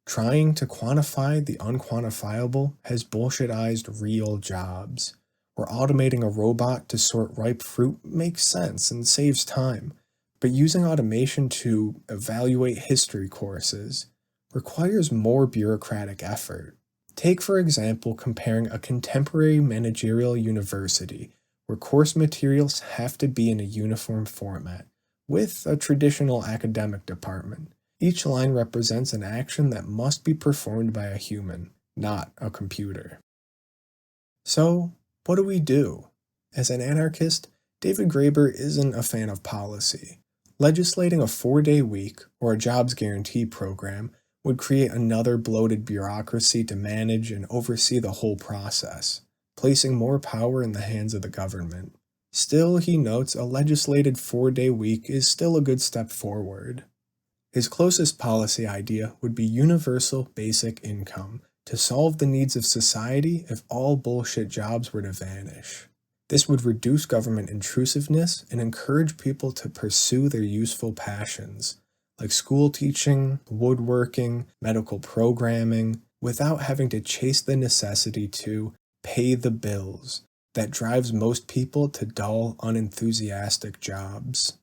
Trying to quantify the unquantifiable has bullshitized real jobs, where automating a robot to sort ripe fruit makes sense and saves time. But using automation to evaluate history courses requires more bureaucratic effort. Take, for example, comparing a contemporary managerial university where course materials have to be in a uniform format with a traditional academic department. Each line represents an action that must be performed by a human, not a computer. So, what do? As an anarchist, David Graeber isn't a fan of policy. Legislating a 4-day week or a jobs guarantee program would create another bloated bureaucracy to manage and oversee the whole process, placing more power in the hands of the government. Still, he notes a legislated 4-day week is still a good step forward. His closest policy idea would be universal basic income to solve the needs of society if all bullshit jobs were to vanish. This would reduce government intrusiveness and encourage people to pursue their useful passions, like school teaching, woodworking, medical programming, without having to chase the necessity to pay the bills that drives most people to dull, unenthusiastic jobs.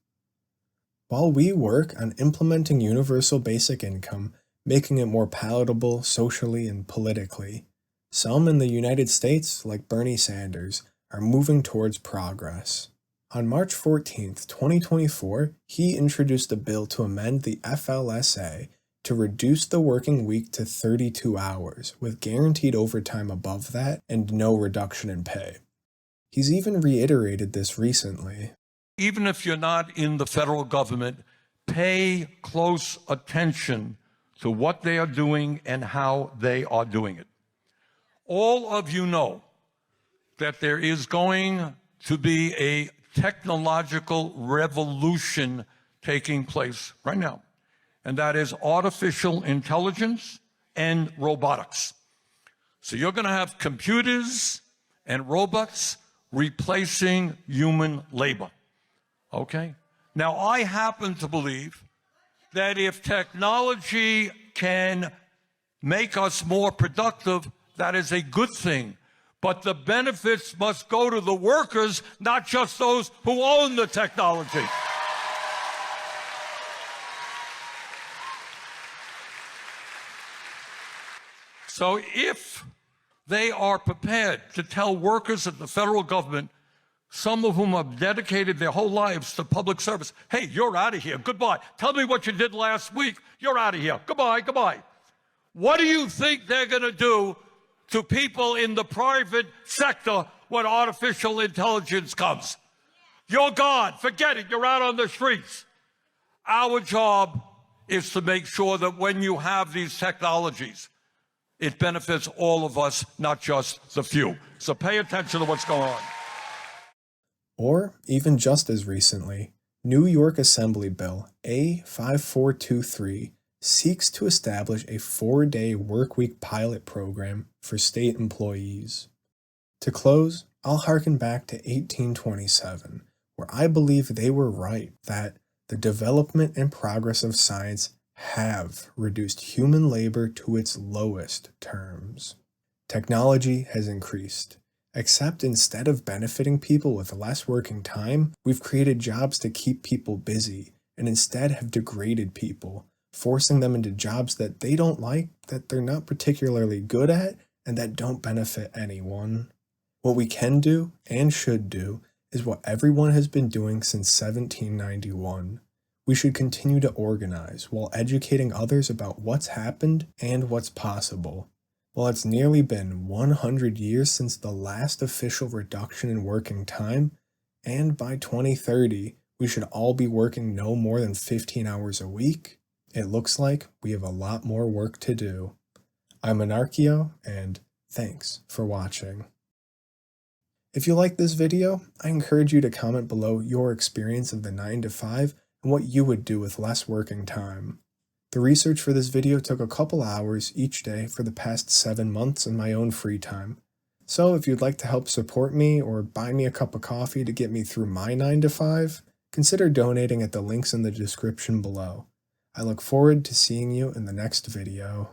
While we work on implementing universal basic income, making it more palatable socially and politically, some in the United States, like Bernie Sanders, are moving towards progress. On March 14, 2024, he introduced a bill to amend the FLSA to reduce the working week to 32 hours, with guaranteed overtime above that and no reduction in pay. He's even reiterated this recently. Even if you're not in the federal government, pay close attention to what they are doing and how they are doing it. All of you know that there is going to be a technological revolution taking place right now, and that is artificial intelligence and robotics. So you're going to have computers and robots replacing human labor, okay? Now, I happen to believe that if technology can make us more productive, that is a good thing. But the benefits must go to the workers, not just those who own the technology. So if they are prepared to tell workers at the federal government, some of whom have dedicated their whole lives to public service, hey, you're out of here, goodbye. Tell me what you did last week, you're out of here, goodbye, goodbye. What do you think they're going to do to people in the private sector when artificial intelligence comes? You're gone. Forget it. You're out on the streets. Our job is to make sure that when you have these technologies, it benefits all of us, not just the few. So pay attention to what's going on. Or, even just as recently, New York Assembly Bill A5423 seeks to establish a 4-day workweek pilot program for state employees. To close, I'll harken back to 1827, where I believe they were right that the development and progress of science have reduced human labor to its lowest terms. Technology has increased, except instead of benefiting people with less working time, we've created jobs to keep people busy and instead have degraded people, forcing them into jobs that they don't like, that they're not particularly good at, and that don't benefit anyone. What we can do, and should do, is what everyone has been doing since 1791. We should continue to organize while educating others about what's happened and what's possible. While it's nearly been 100 years since the last official reduction in working time, and by 2030 we should all be working no more than 15 hours a week, it looks like we have a lot more work to do. I'm Anarchio, and thanks for watching. If you like this video, I encourage you to comment below your experience of the 9 to 5 and what you would do with less working time. The research for this video took a couple hours each day for the past 7 months in my own free time. So if you'd like to help support me or buy me a cup of coffee to get me through my 9 to 5, consider donating at the links in the description below. I look forward to seeing you in the next video.